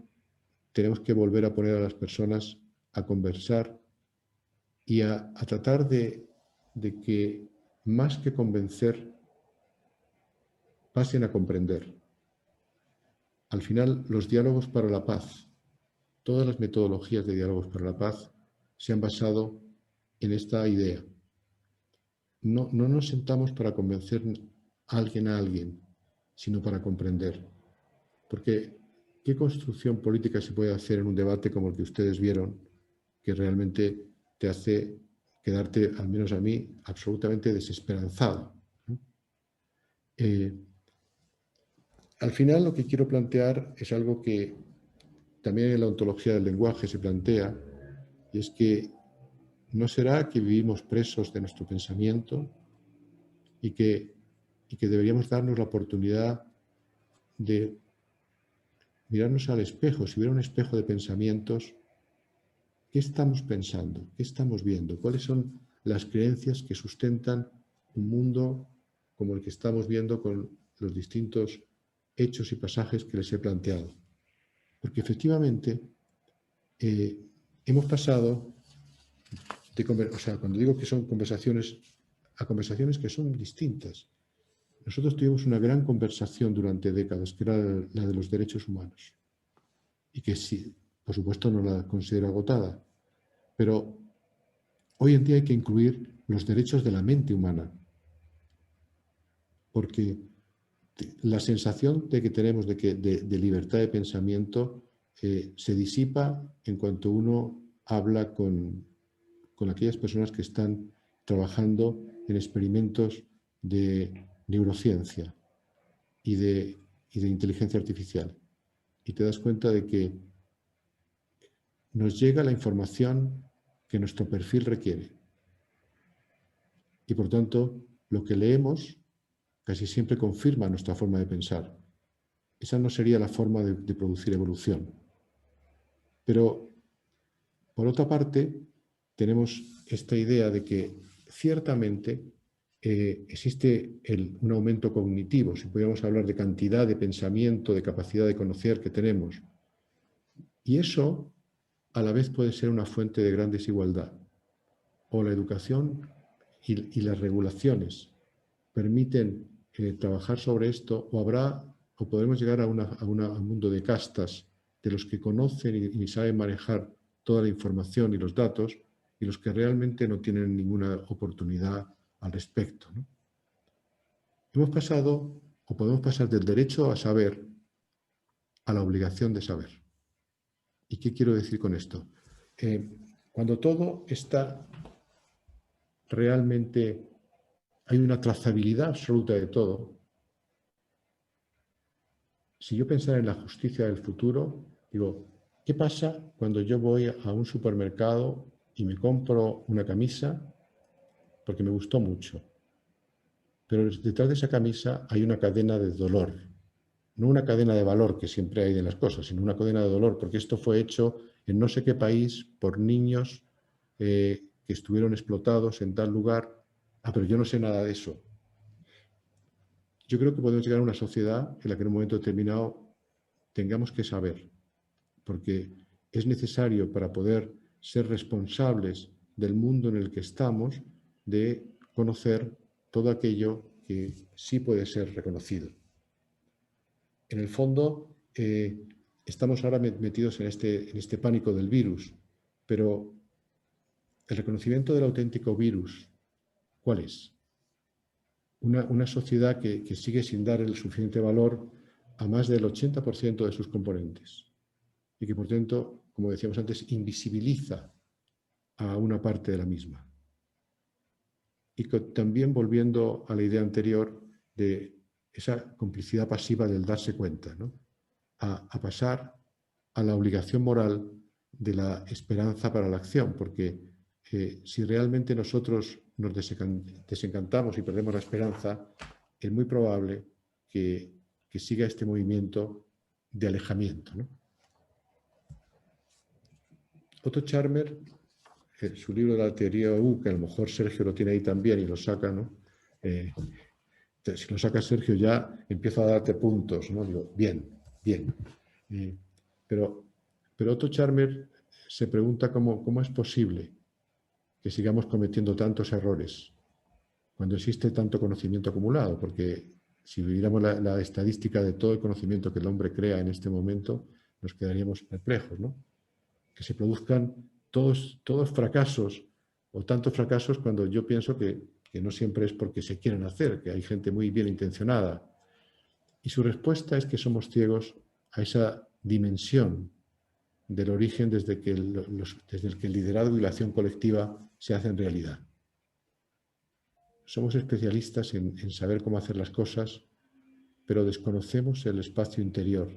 tenemos que volver a poner a las personas a conversar y a tratar de que, más que convencer, pasen a comprender. Al final, los diálogos para la paz, todas las metodologías de diálogos para la paz se han basado en esta idea. No nos sentamos para convencer a alguien, sino para comprender. Porque, ¿qué construcción política se puede hacer en un debate como el que ustedes vieron, que realmente te hace quedarte, al menos a mí, absolutamente desesperanzado? Al final, lo que quiero plantear es algo que también en la ontología del lenguaje se plantea, y es que ¿no será que vivimos presos de nuestro pensamiento y que deberíamos darnos la oportunidad de mirarnos al espejo? Si hubiera un espejo de pensamientos, ¿qué estamos pensando? ¿Qué estamos viendo? ¿Cuáles son las creencias que sustentan un mundo como el que estamos viendo con los distintos hechos y pasajes que les he planteado? Porque efectivamente hemos pasado cuando digo que son conversaciones, a conversaciones que son distintas. Nosotros tuvimos una gran conversación durante décadas, que era la de los derechos humanos, y que sí, por supuesto no la considero agotada, pero hoy en día hay que incluir los derechos de la mente humana, porque la sensación de que tenemos de libertad de pensamiento se disipa en cuanto uno habla con aquellas personas que están trabajando en experimentos de neurociencia y de inteligencia artificial. Y te das cuenta de que nos llega la información que nuestro perfil requiere. Y por tanto, lo que leemos casi siempre confirma nuestra forma de pensar. Esa no sería la forma de producir evolución. Pero, por otra parte, tenemos esta idea de que ciertamente existe un aumento cognitivo, si pudiéramos hablar de cantidad de pensamiento, de capacidad de conocer que tenemos. Y eso a la vez puede ser una fuente de gran desigualdad. O la educación y las regulaciones permiten trabajar sobre esto, o podremos llegar a un mundo de castas de los que conocen y saben manejar toda la información y los datos, y los que realmente no tienen ninguna oportunidad al respecto, ¿no? Hemos pasado, o podemos pasar del derecho a saber a la obligación de saber. ¿Y qué quiero decir con esto? Cuando todo está realmente, hay una trazabilidad absoluta de todo. Si yo pensara en la justicia del futuro, digo, ¿qué pasa cuando yo voy a un supermercado y me compro una camisa porque me gustó mucho? Pero detrás de esa camisa hay una cadena de dolor, no una cadena de valor que siempre hay en las cosas, sino una cadena de dolor, porque esto fue hecho en no sé qué país por niños que estuvieron explotados en tal lugar. Pero yo no sé nada de eso. Yo creo que podemos llegar a una sociedad en la que en un momento determinado tengamos que saber, porque es necesario para poder ser responsables del mundo en el que estamos, de conocer todo aquello que sí puede ser reconocido. En el fondo, estamos ahora metidos en este pánico del virus, pero el reconocimiento del auténtico virus, ¿cuál es? Una sociedad que sigue sin dar el suficiente valor a más del 80% de sus componentes y que, por tanto, como decíamos antes, invisibiliza a una parte de la misma. Y también volviendo a la idea anterior de esa complicidad pasiva del darse cuenta, ¿no? A pasar a la obligación moral de la esperanza para la acción, porque si realmente nosotros nos desencantamos y perdemos la esperanza, es muy probable que siga este movimiento de alejamiento, ¿no? Otto Scharmer, su libro de la teoría U, que a lo mejor Sergio lo tiene ahí también y lo saca, ¿no? Si lo saca Sergio ya empiezo a darte puntos, ¿no? Digo, bien, bien. Pero Otto Scharmer se pregunta cómo es posible que sigamos cometiendo tantos errores cuando existe tanto conocimiento acumulado, porque si viéramos la estadística de todo el conocimiento que el hombre crea en este momento, nos quedaríamos perplejos, ¿no? Que se produzcan todos fracasos o tantos fracasos cuando yo pienso que no siempre es porque se quieren hacer, que hay gente muy bien intencionada. Y su respuesta es que somos ciegos a esa dimensión del origen desde el que el liderazgo y la acción colectiva se hacen realidad. Somos especialistas en saber cómo hacer las cosas, pero desconocemos el espacio interior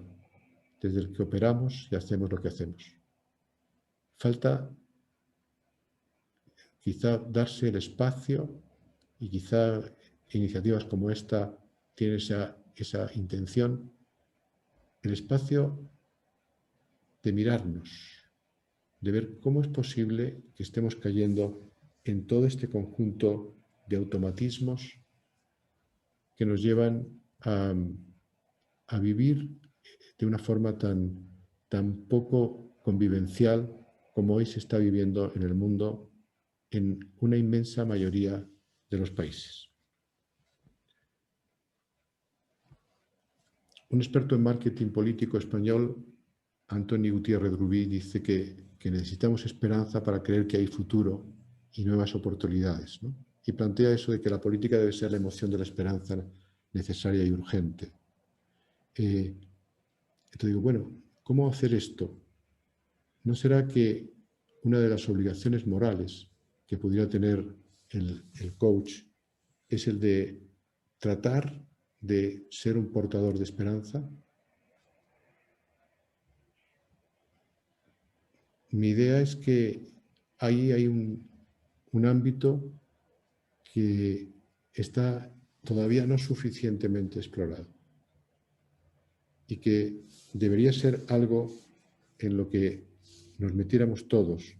desde el que operamos y hacemos lo que hacemos. Falta quizá darse el espacio y quizá iniciativas como esta tienen esa intención, el espacio de mirarnos, de ver cómo es posible que estemos cayendo en todo este conjunto de automatismos que nos llevan a vivir de una forma tan poco convivencial como hoy se está viviendo en el mundo en una inmensa mayoría de los países. Un experto en marketing político español, Antoni Gutiérrez Rubí, dice que necesitamos esperanza para creer que hay futuro y nuevas oportunidades, ¿no? Y plantea eso de que la política debe ser la emoción de la esperanza necesaria y urgente. Entonces digo, bueno, ¿cómo hacer esto? ¿No será que una de las obligaciones morales que pudiera tener el coach es el de tratar de ser un portador de esperanza? Mi idea es que ahí hay un ámbito que está todavía no suficientemente explorado y que debería ser algo en lo que nos metiéramos todos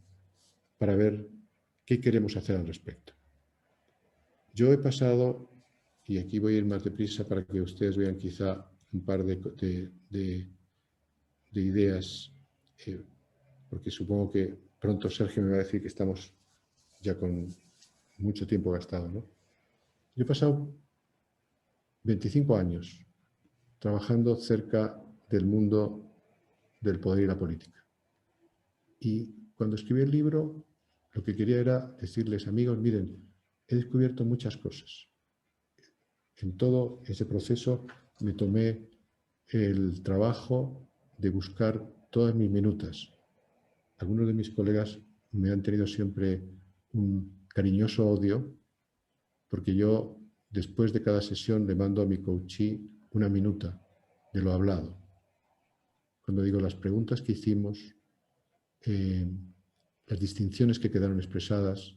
para ver qué queremos hacer al respecto. Yo he pasado, y aquí voy a ir más deprisa para que ustedes vean quizá un par de ideas, porque supongo que pronto Sergio me va a decir que estamos ya con mucho tiempo gastado, ¿no? Yo he pasado 25 años trabajando cerca del mundo del poder y la política. Y cuando escribí el libro, lo que quería era decirles, amigos, miren, he descubierto muchas cosas. En todo ese proceso me tomé el trabajo de buscar todas mis minutas. Algunos de mis colegas me han tenido siempre un cariñoso odio porque yo, después de cada sesión, le mando a mi coachee una minuta de lo hablado. Cuando digo las preguntas que hicimos, las distinciones que quedaron expresadas,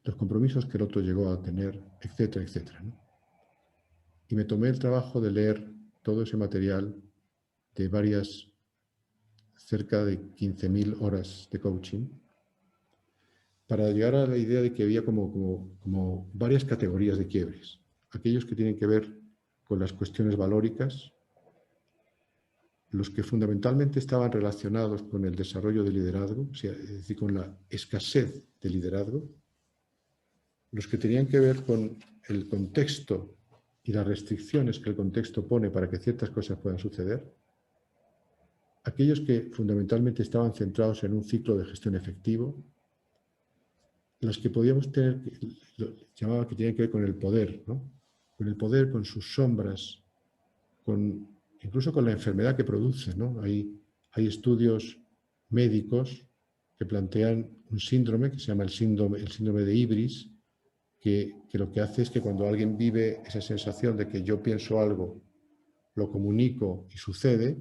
los compromisos que el otro llegó a tener, etcétera, etcétera, ¿no? Y me tomé el trabajo de leer todo ese material de cerca de 15.000 horas de coaching, para llegar a la idea de que había como varias categorías de quiebres. Aquellos que tienen que ver con las cuestiones valóricas, los que fundamentalmente estaban relacionados con el desarrollo del liderazgo, o sea, es decir, con la escasez de liderazgo, los que tenían que ver con el contexto y las restricciones que el contexto pone para que ciertas cosas puedan suceder, aquellos que fundamentalmente estaban centrados en un ciclo de gestión efectivo, las que podíamos tener, lo llamaba que tienen que ver con el poder, ¿no? Con el poder, con sus sombras, incluso con la enfermedad que produce, ¿no? Hay estudios médicos que plantean un síndrome que se llama el síndrome de Ibris, que lo que hace es que cuando alguien vive esa sensación de que yo pienso algo, lo comunico y sucede,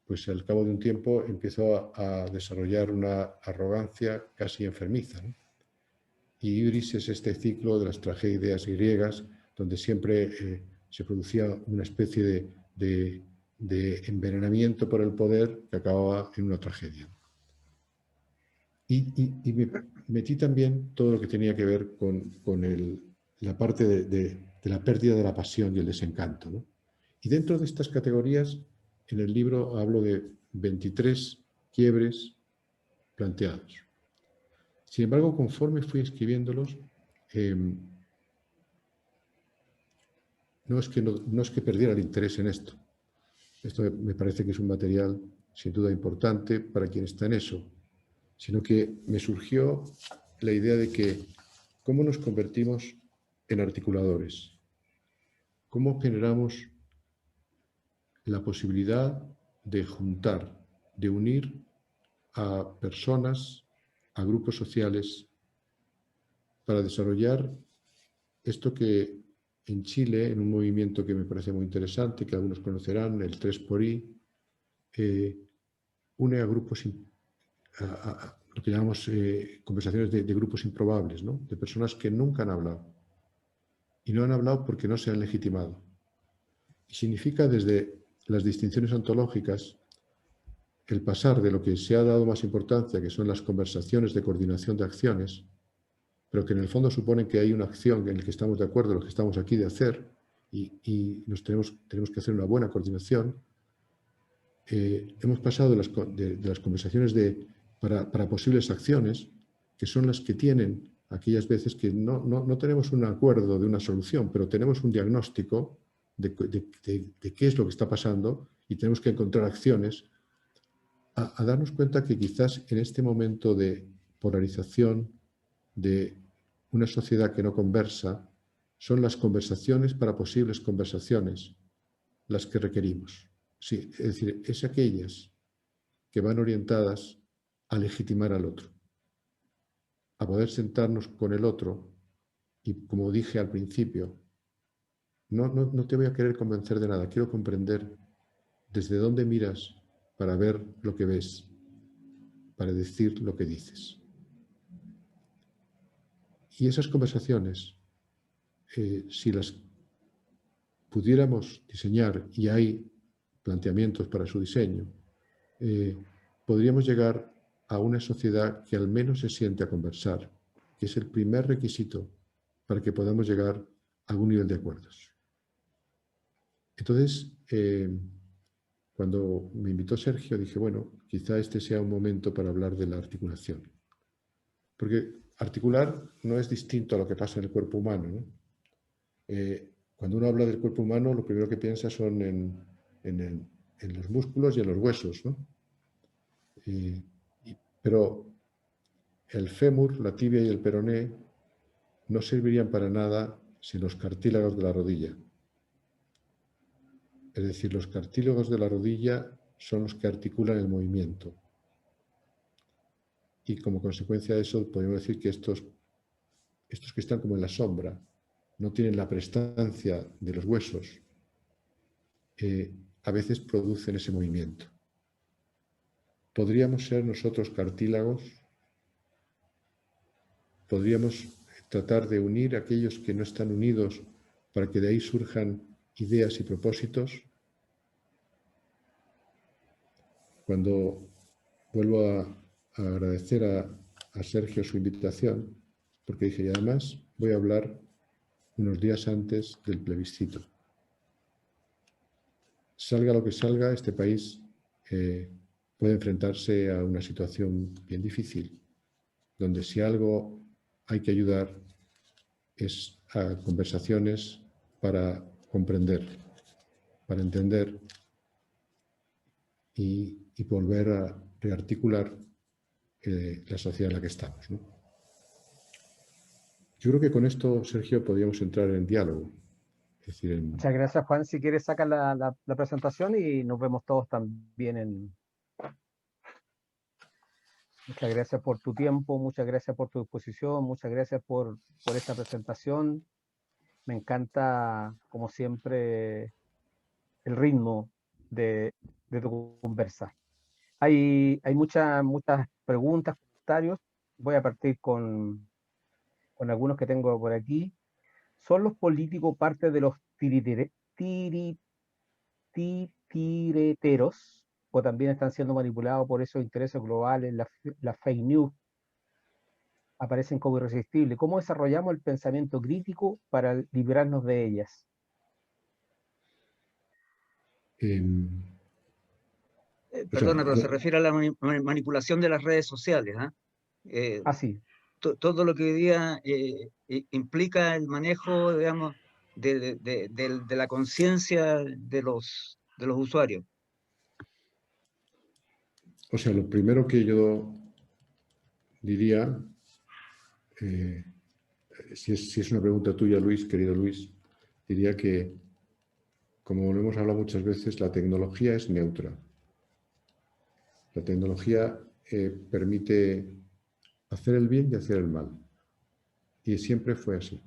pues al cabo de un tiempo empiezo a desarrollar una arrogancia casi enfermiza, ¿no? Y Ibris es este ciclo de las tragedias griegas, donde siempre se producía una especie de envenenamiento por el poder que acababa en una tragedia. Y me metí también todo lo que tenía que ver con la parte de la pérdida de la pasión y el desencanto, ¿no? Y dentro de estas categorías, en el libro hablo de 23 quiebres planteados. Sin embargo, conforme fui escribiéndolos, no es que perdiera el interés en esto. Esto me parece que es un material sin duda importante para quien está en eso, sino que me surgió la idea de que cómo nos convertimos en articuladores, cómo generamos la posibilidad de juntar, de unir a personas, a grupos sociales, para desarrollar esto que en Chile, en un movimiento que me parece muy interesante, que algunos conocerán, el 3xI, une a grupos, a lo que llamamos conversaciones de grupos improbables, ¿no? De personas que nunca han hablado. Y no han hablado porque no se han legitimado. Y significa desde las distinciones ontológicas el pasar de lo que se ha dado más importancia, que son las conversaciones de coordinación de acciones, pero que en el fondo suponen que hay una acción en la que estamos de acuerdo, lo que estamos aquí de hacer, y tenemos que hacer una buena coordinación. Hemos pasado de las conversaciones para posibles acciones, que son las que tienen aquellas veces que no tenemos un acuerdo de una solución, pero tenemos un diagnóstico de qué es lo que está pasando y tenemos que encontrar acciones, a darnos cuenta que quizás en este momento de polarización, de una sociedad que no conversa, son las conversaciones para posibles conversaciones las que requerimos. Sí, es decir, es aquellas que van orientadas a legitimar al otro, a poder sentarnos con el otro y, como dije al principio, no te voy a querer convencer de nada, quiero comprender desde dónde miras para ver lo que ves, para decir lo que dices. Y esas conversaciones, si las pudiéramos diseñar, y hay planteamientos para su diseño, podríamos llegar a una sociedad que al menos se siente a conversar, que es el primer requisito para que podamos llegar a algún nivel de acuerdos. Entonces, cuando me invitó Sergio, dije, bueno, quizá este sea un momento para hablar de la articulación. Porque articular no es distinto a lo que pasa en el cuerpo humano, ¿no? Cuando uno habla del cuerpo humano, lo primero que piensa son en los músculos y en los huesos, ¿no? Pero el fémur, la tibia y el peroné no servirían para nada sin los cartílagos de la rodilla. Es decir, los cartílagos de la rodilla son los que articulan el movimiento. Y como consecuencia de eso, podemos decir que estos que están como en la sombra, no tienen la prestancia de los huesos, a veces producen ese movimiento. ¿Podríamos ser nosotros cartílagos? ¿Podríamos tratar de unir a aquellos que no están unidos para que de ahí surjan ideas y propósitos? Cuando vuelvo a agradecer a Sergio su invitación, porque dije, y además voy a hablar unos días antes del plebiscito. salga lo que salga, este país puede enfrentarse a una situación bien difícil, donde si algo hay que ayudar es a conversaciones para comprender, para entender y volver a rearticular la sociedad en la que estamos, ¿no? Yo creo que con esto, Sergio, podríamos entrar en diálogo. Es decir, Muchas gracias, Juan. Si quieres, saca la presentación y nos vemos todos también en... Muchas gracias por tu tiempo, muchas gracias por tu disposición, muchas gracias por esta presentación. Me encanta, como siempre, el ritmo de tu conversa. Hay muchas preguntas, comentarios. Voy a partir con algunos que tengo por aquí. ¿Son los políticos parte de los titireteros o también están siendo manipulados por esos intereses globales? Las fake news aparecen como irresistibles. ¿Cómo desarrollamos el pensamiento crítico para librarnos de ellas? o sea, Perdona, pero se refiere a la manipulación de las redes sociales, ¿ah? Así. Todo lo que hoy día implica el manejo, digamos, de la conciencia de los usuarios. o sea, lo primero que yo diría, si es una pregunta tuya, Luis, querido Luis, diría que, como lo hemos hablado muchas veces, la tecnología es neutra. La tecnología permite hacer el bien y hacer el mal. Y siempre fue así.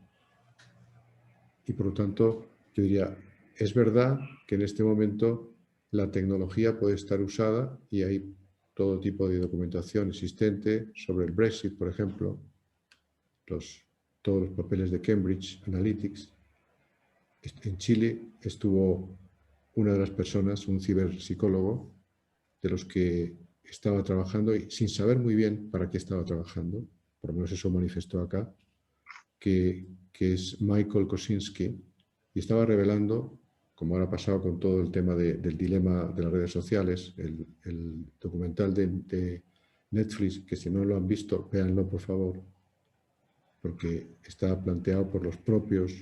Y por lo tanto, yo diría, es verdad que en este momento la tecnología puede estar usada y hay todo tipo de documentación existente sobre el Brexit, por ejemplo, todos los papeles de Cambridge Analytics. En Chile estuvo una de las personas, un ciberpsicólogo, de los que estaba trabajando y sin saber muy bien para qué estaba trabajando, por lo menos eso manifestó acá, que es Michael Kosinski, y estaba revelando, como ahora ha pasado con todo el tema del dilema de las redes sociales, el documental de Netflix, que si no lo han visto, véanlo por favor, porque está planteado por los propios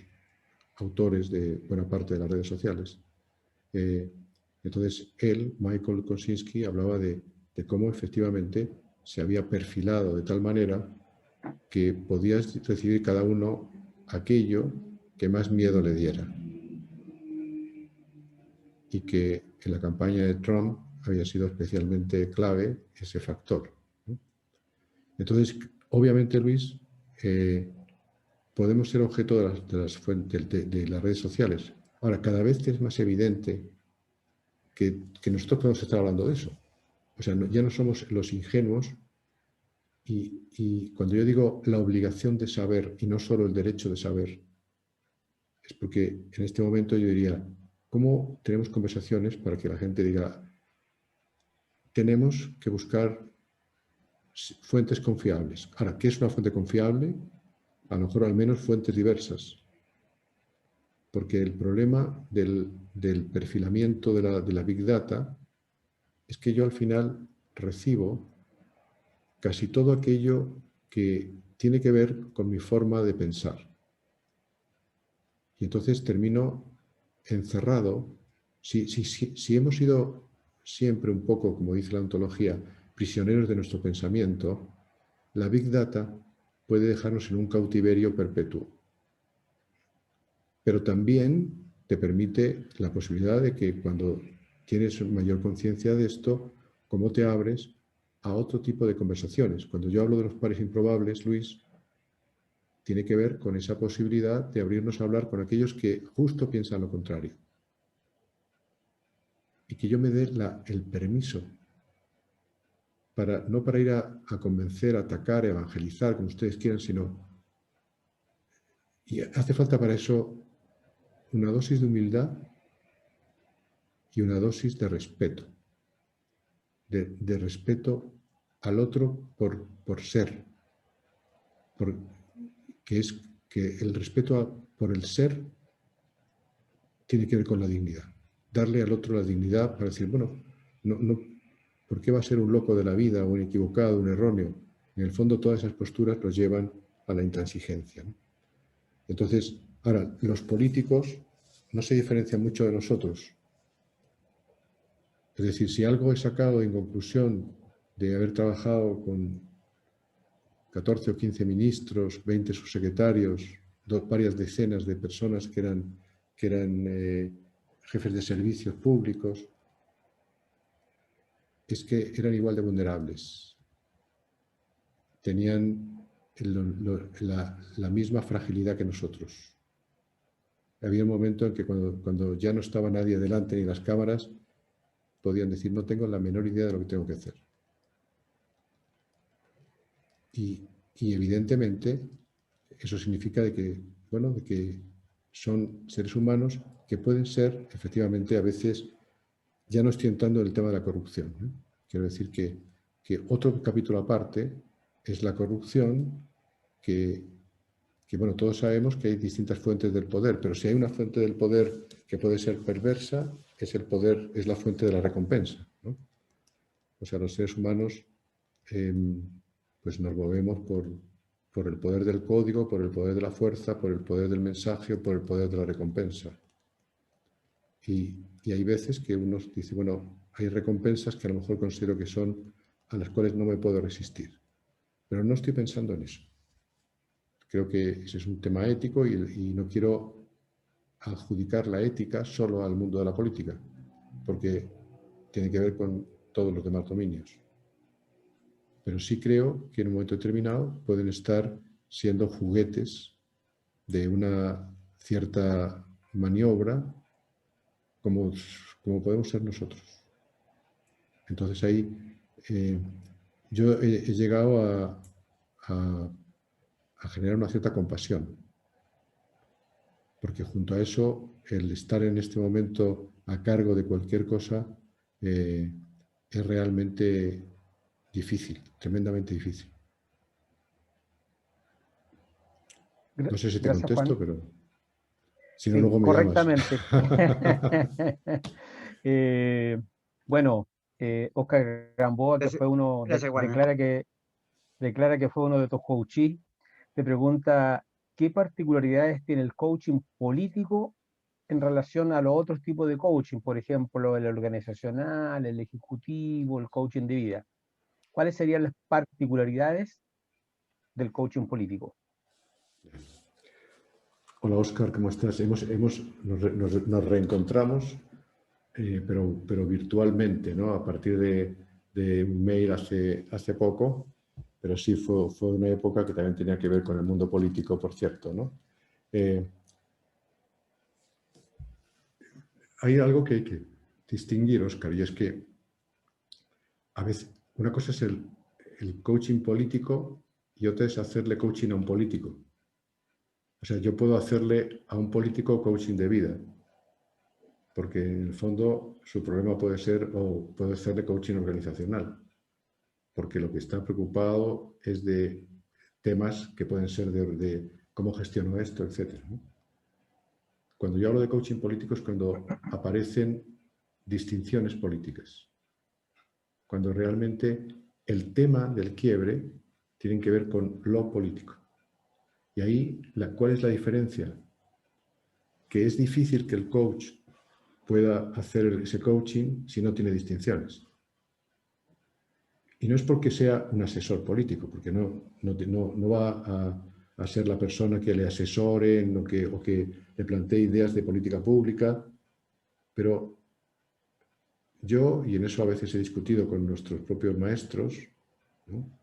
autores de buena parte de las redes sociales. Entonces, Michael Kosinski, hablaba de cómo efectivamente se había perfilado de tal manera que podías recibir cada uno aquello que más miedo le diera. Y que en la campaña de Trump había sido especialmente clave ese factor, ¿no? Entonces, obviamente, Luis, podemos ser objeto de las fuentes de las redes sociales. Ahora, cada vez es más evidente que nosotros podemos estar hablando de eso. O sea, ya no somos los ingenuos y cuando yo digo la obligación de saber y no solo el derecho de saber, es porque en este momento yo diría, ¿cómo tenemos conversaciones para que la gente diga, tenemos que buscar fuentes confiables? Ahora, ¿qué es una fuente confiable? A lo mejor al menos fuentes diversas. Porque el problema del perfilamiento de la Big Data es que yo al final recibo casi todo aquello que tiene que ver con mi forma de pensar. Y entonces termino encerrado. Si hemos sido siempre un poco, como dice la ontología, prisioneros de nuestro pensamiento, la Big Data puede dejarnos en un cautiverio perpetuo. Pero también te permite la posibilidad de que cuando tienes mayor conciencia de esto, cómo te abres a otro tipo de conversaciones. Cuando yo hablo de los pares improbables, Luis, tiene que ver con esa posibilidad de abrirnos a hablar con aquellos que justo piensan lo contrario. Y que yo me dé el permiso, no para ir a convencer, a atacar, a evangelizar, como ustedes quieran, sino... Y hace falta para eso una dosis de humildad y una dosis de respeto. De respeto al otro por ser. Que el respeto por el ser tiene que ver con la dignidad. darle al otro la dignidad para decir, bueno, ¿por qué va a ser un loco de la vida, un equivocado, un erróneo? En el fondo todas esas posturas nos llevan a la intransigencia, ¿no? Entonces, ahora, los políticos no se diferencian mucho de nosotros. Es decir, si algo he sacado en conclusión de haber trabajado con 14 o 15 ministros, 20 subsecretarios, varias decenas de personas que eran jefes de servicios públicos, es que eran igual de vulnerables. Tenían la misma fragilidad que nosotros. Había un momento en que cuando ya no estaba nadie delante ni las cámaras, podían decir, no tengo la menor idea de lo que tengo que hacer. Y evidentemente eso significa de que son seres humanos que pueden ser, efectivamente, a veces, ya no estoy entrando en el tema de la corrupción, ¿eh? Quiero decir que otro capítulo aparte es la corrupción, que bueno, todos sabemos que hay distintas fuentes del poder, pero si hay una fuente del poder que puede ser perversa, es la fuente de la recompensa, ¿no? O sea, los seres humanos pues nos movemos por el poder del código, por el poder de la fuerza, por el poder del mensaje, por el poder de la recompensa. Y hay veces que uno dice, bueno, hay recompensas que a lo mejor considero que son a las cuales no me puedo resistir. Pero no estoy pensando en eso. Creo que ese es un tema ético y no quiero adjudicar la ética solo al mundo de la política, porque tiene que ver con todos los demás dominios. Pero sí creo que en un momento determinado pueden estar siendo juguetes de una cierta maniobra como podemos ser nosotros. Entonces ahí yo he llegado a generar una cierta compasión, porque junto a eso el estar en este momento a cargo de cualquier cosa es realmente difícil, tremendamente difícil. No sé si te Gracias, contesto, Juan. pero si no, Sí, luego me correctamente. llamas. Bueno, Oscar Gamboa, que fue uno, Gracias, Juan. declara que fue uno de tus coaches, te pregunta, ¿qué particularidades tiene el coaching político en relación a los otros tipos de coaching? Por ejemplo, el organizacional, el ejecutivo, el coaching de vida. ¿Cuáles serían las particularidades del coaching político? Hola, Óscar, ¿cómo estás? Nos reencontramos, pero virtualmente, ¿no? A partir de un mail hace poco, pero sí fue una época que también tenía que ver con el mundo político, por cierto, ¿no? Hay algo que hay que distinguir, Óscar, y es que a veces una cosa es el coaching político y otra es hacerle coaching a un político. O sea, yo puedo hacerle a un político coaching de vida, porque en el fondo su problema puede ser, o puedo hacerle coaching organizacional, porque lo que está preocupado es de temas que pueden ser de cómo gestiono esto, etc., ¿no? Cuando yo hablo de coaching político es cuando aparecen distinciones políticas, cuando realmente el tema del quiebre tiene que ver con lo político. Y ahí, ¿cuál es la diferencia? Que es difícil que el coach pueda hacer ese coaching si no tiene distinciones. Y no es porque sea un asesor político, porque no va a ser la persona que le asesore o que le plantee ideas de política pública, pero yo, y en eso a veces he discutido con nuestros propios maestros, ¿no?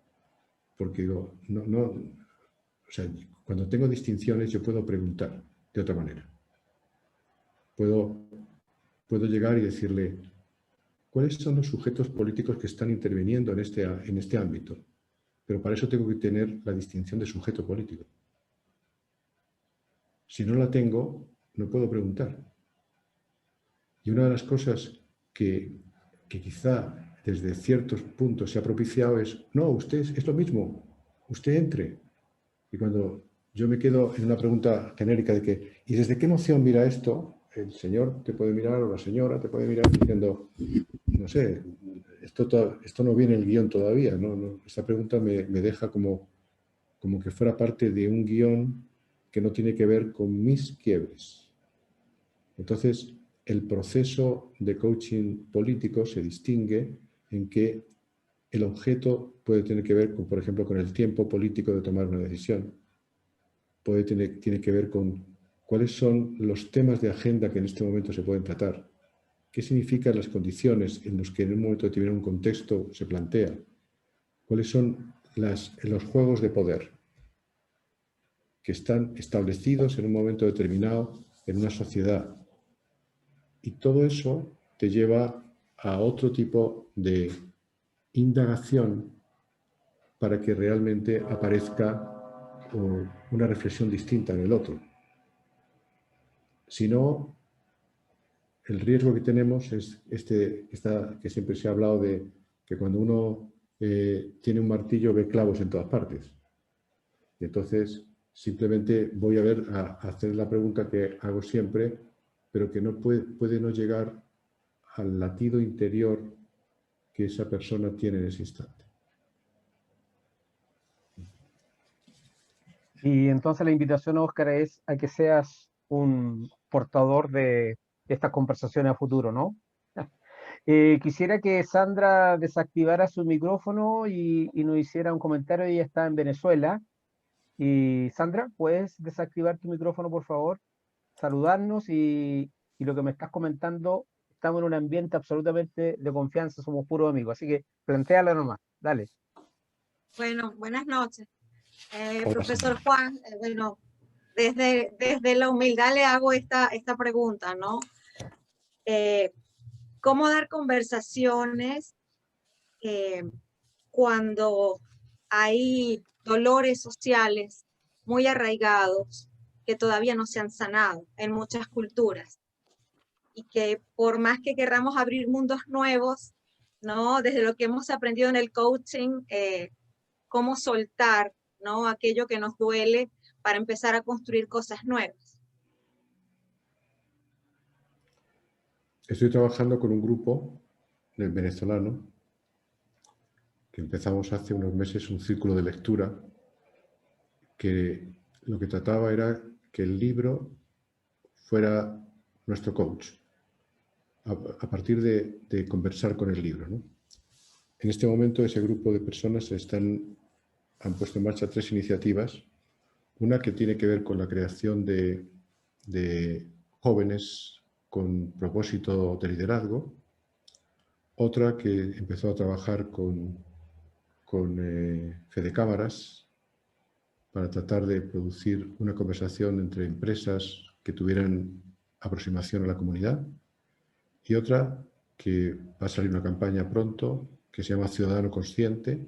Porque digo, o sea, cuando tengo distinciones yo puedo preguntar de otra manera. Puedo llegar y decirle, ¿cuáles son los sujetos políticos que están interviniendo en este ámbito? Pero para eso tengo que tener la distinción de sujeto político. Si no la tengo, no puedo preguntar. Y una de las cosas que quizá desde ciertos puntos se ha propiciado es, no, usted es lo mismo, usted entre. Y cuando yo me quedo en una pregunta genérica de que, ¿y desde qué noción mira esto? el señor te puede mirar o la señora te puede mirar diciendo, no sé, esto no viene en el guión todavía, ¿no? Esta pregunta me deja como que fuera parte de un guión que no tiene que ver con mis quiebres. Entonces, el proceso de coaching político se distingue en que el objeto puede tener que ver, con, por ejemplo, con el tiempo político de tomar una decisión. Tiene que ver con cuáles son los temas de agenda que en este momento se pueden tratar. ¿Qué significan las condiciones en las que en un momento determinado un contexto se plantea? ¿Cuáles son los juegos de poder que están establecidos en un momento determinado en una sociedad? Y todo eso te lleva a otro tipo de indagación para que realmente aparezca una reflexión distinta en el otro. Si no, el riesgo que tenemos es que siempre se ha hablado de que cuando uno tiene un martillo ve clavos en todas partes. Y entonces simplemente voy a hacer la pregunta que hago siempre, pero que no puede no llegar al latido interior que esa persona tiene en ese instante. Y entonces la invitación, Óscar, es a que seas un portador de estas conversaciones a futuro, ¿no? Quisiera que Sandra desactivara su micrófono y nos hiciera un comentario. Ella está en Venezuela. Y Sandra, ¿puedes desactivar tu micrófono, por favor? Saludarnos y lo que me estás comentando, estamos en un ambiente absolutamente de confianza, somos puros amigos. Así que plantéala nomás, dale. Bueno, buenas noches. Hola, Profesor Sandra. Juan, bueno, desde la humildad le hago esta pregunta, ¿no? ¿Cómo dar conversaciones cuando hay dolores sociales muy arraigados que todavía no se han sanado en muchas culturas? Y que por más que querramos abrir mundos nuevos, ¿no? Desde lo que hemos aprendido en el coaching, cómo soltar, ¿no? Aquello que nos duele para empezar a construir cosas nuevas. Estoy trabajando con un grupo venezolano que empezamos hace unos meses un círculo de lectura que lo que trataba era que el libro fuera nuestro coach a partir de conversar con el libro, ¿no? En este momento ese grupo de personas han puesto en marcha 3 iniciativas. Una que tiene que ver con la creación de jóvenes con propósito de liderazgo. Otra que empezó a trabajar con Fede Cámaras para tratar de producir una conversación entre empresas que tuvieran aproximación a la comunidad. Y otra que va a salir una campaña pronto que se llama Ciudadano Consciente,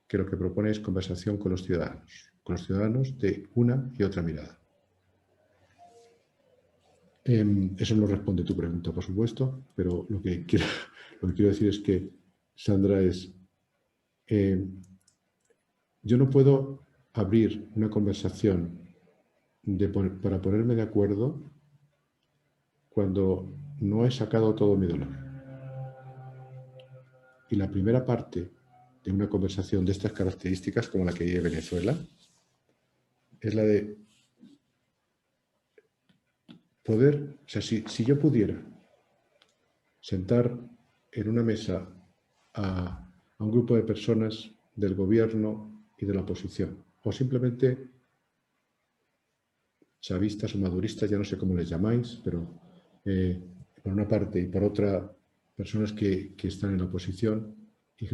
que lo que propone es conversación con los ciudadanos de una y otra mirada. Eso no responde tu pregunta, por supuesto, pero lo que quiero decir es que, Sandra, yo no puedo abrir una conversación para ponerme de acuerdo cuando no he sacado todo mi dolor. Y la primera parte de una conversación de estas características, como la que hay en Venezuela, es la de poder, o sea, si yo pudiera sentar en una mesa a un grupo de personas del gobierno y de la oposición, o simplemente chavistas o maduristas, ya no sé cómo les llamáis, pero por una parte y por otra, personas que están en la oposición, y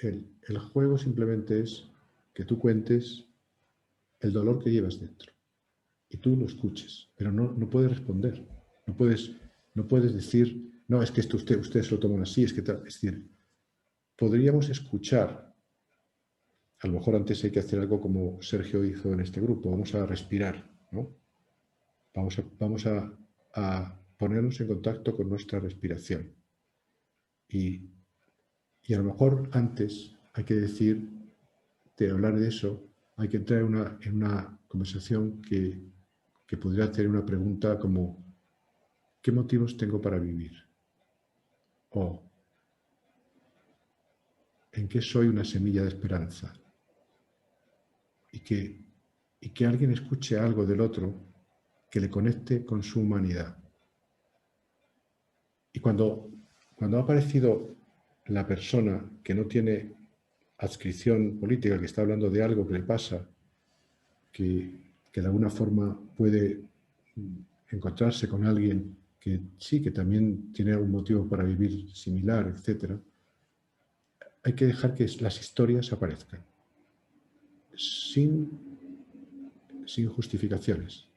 el juego simplemente es que tú cuentes el dolor que llevas dentro y tú lo escuches, pero no puedes responder, no puedes decir, no, es que esto ustedes lo toman así, es decir, podríamos escuchar. A lo mejor antes hay que hacer algo como Sergio hizo en este grupo, vamos a respirar, ¿no? Vamos a ponernos en contacto con nuestra respiración. Y a lo mejor antes hay que decir, de hablar de eso, hay que entrar en una conversación que pudiera hacer una pregunta como, ¿qué motivos tengo para vivir? O ¿en qué soy una semilla de esperanza? Y que alguien escuche algo del otro que le conecte con su humanidad. Y cuando ha aparecido la persona que no tiene adscripción política, que está hablando de algo que le pasa, que de alguna forma puede encontrarse con alguien que sí, que también tiene algún motivo para vivir similar, etc., hay que dejar que las historias aparezcan, sin justificaciones.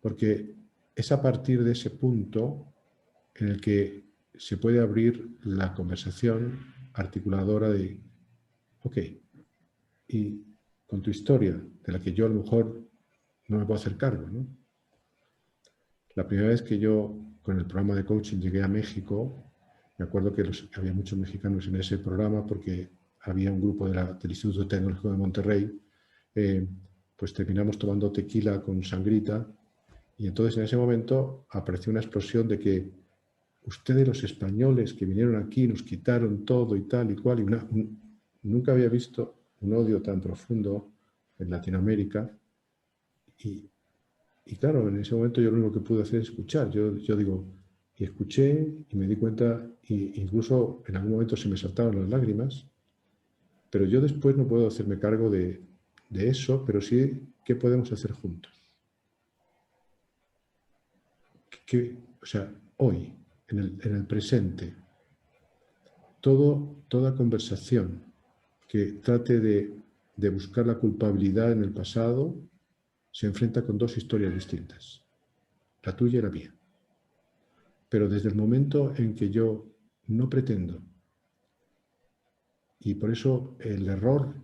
Porque es a partir de ese punto en el que se puede abrir la conversación articuladora de, ok, y con tu historia, de la que yo a lo mejor no me puedo hacer cargo, ¿no? La primera vez que yo, con el programa de coaching, llegué a México, me acuerdo que había muchos mexicanos en ese programa porque había un grupo del Instituto Tecnológico de Monterrey, pues terminamos tomando tequila con sangrita, y entonces en ese momento apareció una explosión de que ustedes, los españoles que vinieron aquí, nos quitaron todo y tal y cual, y nunca había visto un odio tan profundo en Latinoamérica. Y claro, en ese momento yo lo único que pude hacer es escuchar. Yo digo, y escuché y me di cuenta, e incluso en algún momento se me saltaron las lágrimas, pero yo después no puedo hacerme cargo de eso, pero sí, ¿qué podemos hacer juntos? O sea, hoy, en el presente, toda conversación que trate de buscar la culpabilidad en el pasado se enfrenta con dos historias distintas, la tuya y la mía. Pero desde el momento en que yo no pretendo, y por eso el error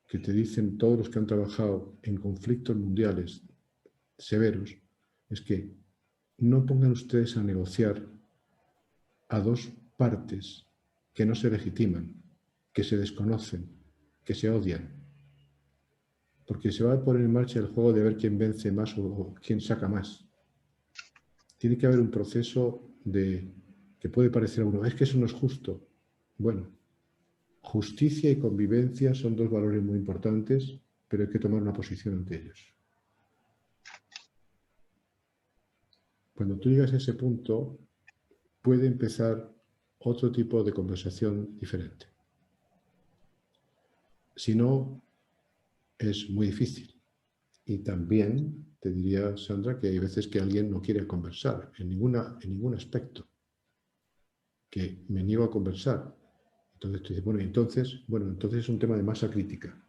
que te dicen todos los que han trabajado en conflictos mundiales severos, es que no pongan ustedes a negociar a dos partes que no se legitiman, que se desconocen, que se odian. Porque se va a poner en marcha el juego de ver quién vence más o quién saca más. Tiene que haber un proceso que puede parecer a uno, es que eso no es justo. Bueno, justicia y convivencia son dos valores muy importantes, pero hay que tomar una posición ante ellos. Cuando tú llegas a ese punto, puede empezar otro tipo de conversación diferente. Si no, es muy difícil. Y también te diría, Sandra, que hay veces que alguien no quiere conversar en ningún aspecto, que me niego a conversar. Entonces tú dices, entonces es un tema de masa crítica.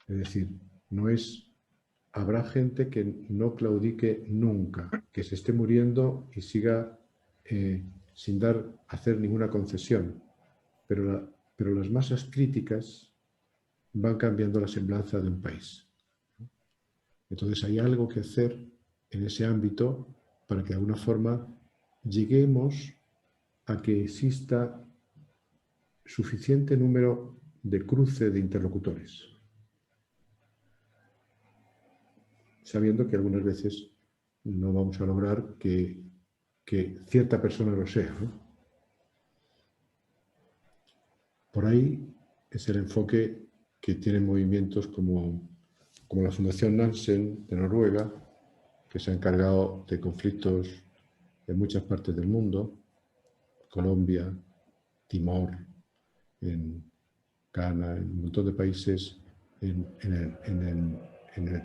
Es decir, habrá gente que no claudique nunca, que se esté muriendo y siga sin hacer ninguna concesión. Pero las masas críticas van cambiando la semblanza de un país. Entonces hay algo que hacer en ese ámbito para que de alguna forma lleguemos a que exista suficiente número de cruce de interlocutores, sabiendo que algunas veces no vamos a lograr que cierta persona lo sea, ¿no? Por ahí es el enfoque que tienen movimientos como la Fundación Nansen de Noruega, que se ha encargado de conflictos en muchas partes del mundo, Colombia, Timor, en Ghana, en un montón de países, en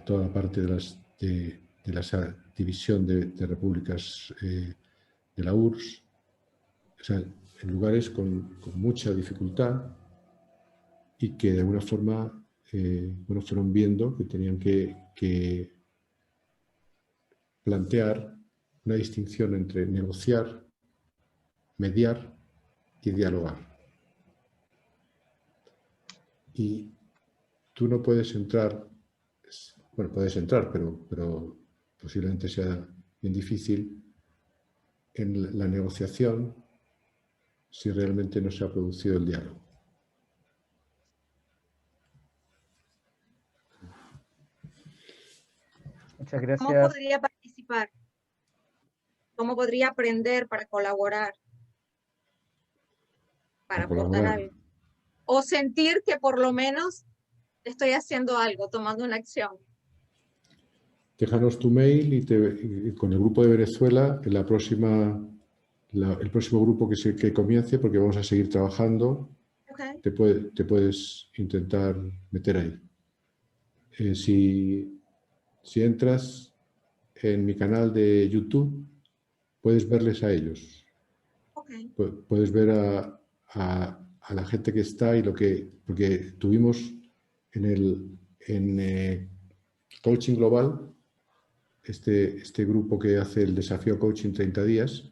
toda la parte de la división de repúblicas de la URSS, o sea, en lugares con mucha dificultad y que de alguna forma fueron viendo que tenían que plantear una distinción entre negociar, mediar y dialogar. Y tú no puedes entrar, puedes entrar, pero posiblemente sea bien difícil en la negociación si realmente no se ha producido el diálogo. Muchas ¿Cómo gracias. podría participar? ¿Cómo podría aprender para colaborar? Para aportar colaborar. algo. O sentir que por lo menos estoy haciendo algo, tomando una acción. Déjanos tu mail y con el grupo de Venezuela, en la próxima, el próximo grupo que comience, porque vamos a seguir trabajando, Okay. te puedes intentar meter ahí. Si entras en mi canal de YouTube, puedes verles a ellos. Okay. Puedes ver a la gente que está y porque tuvimos en Coaching Global, este grupo que hace el desafío Coaching 30 días,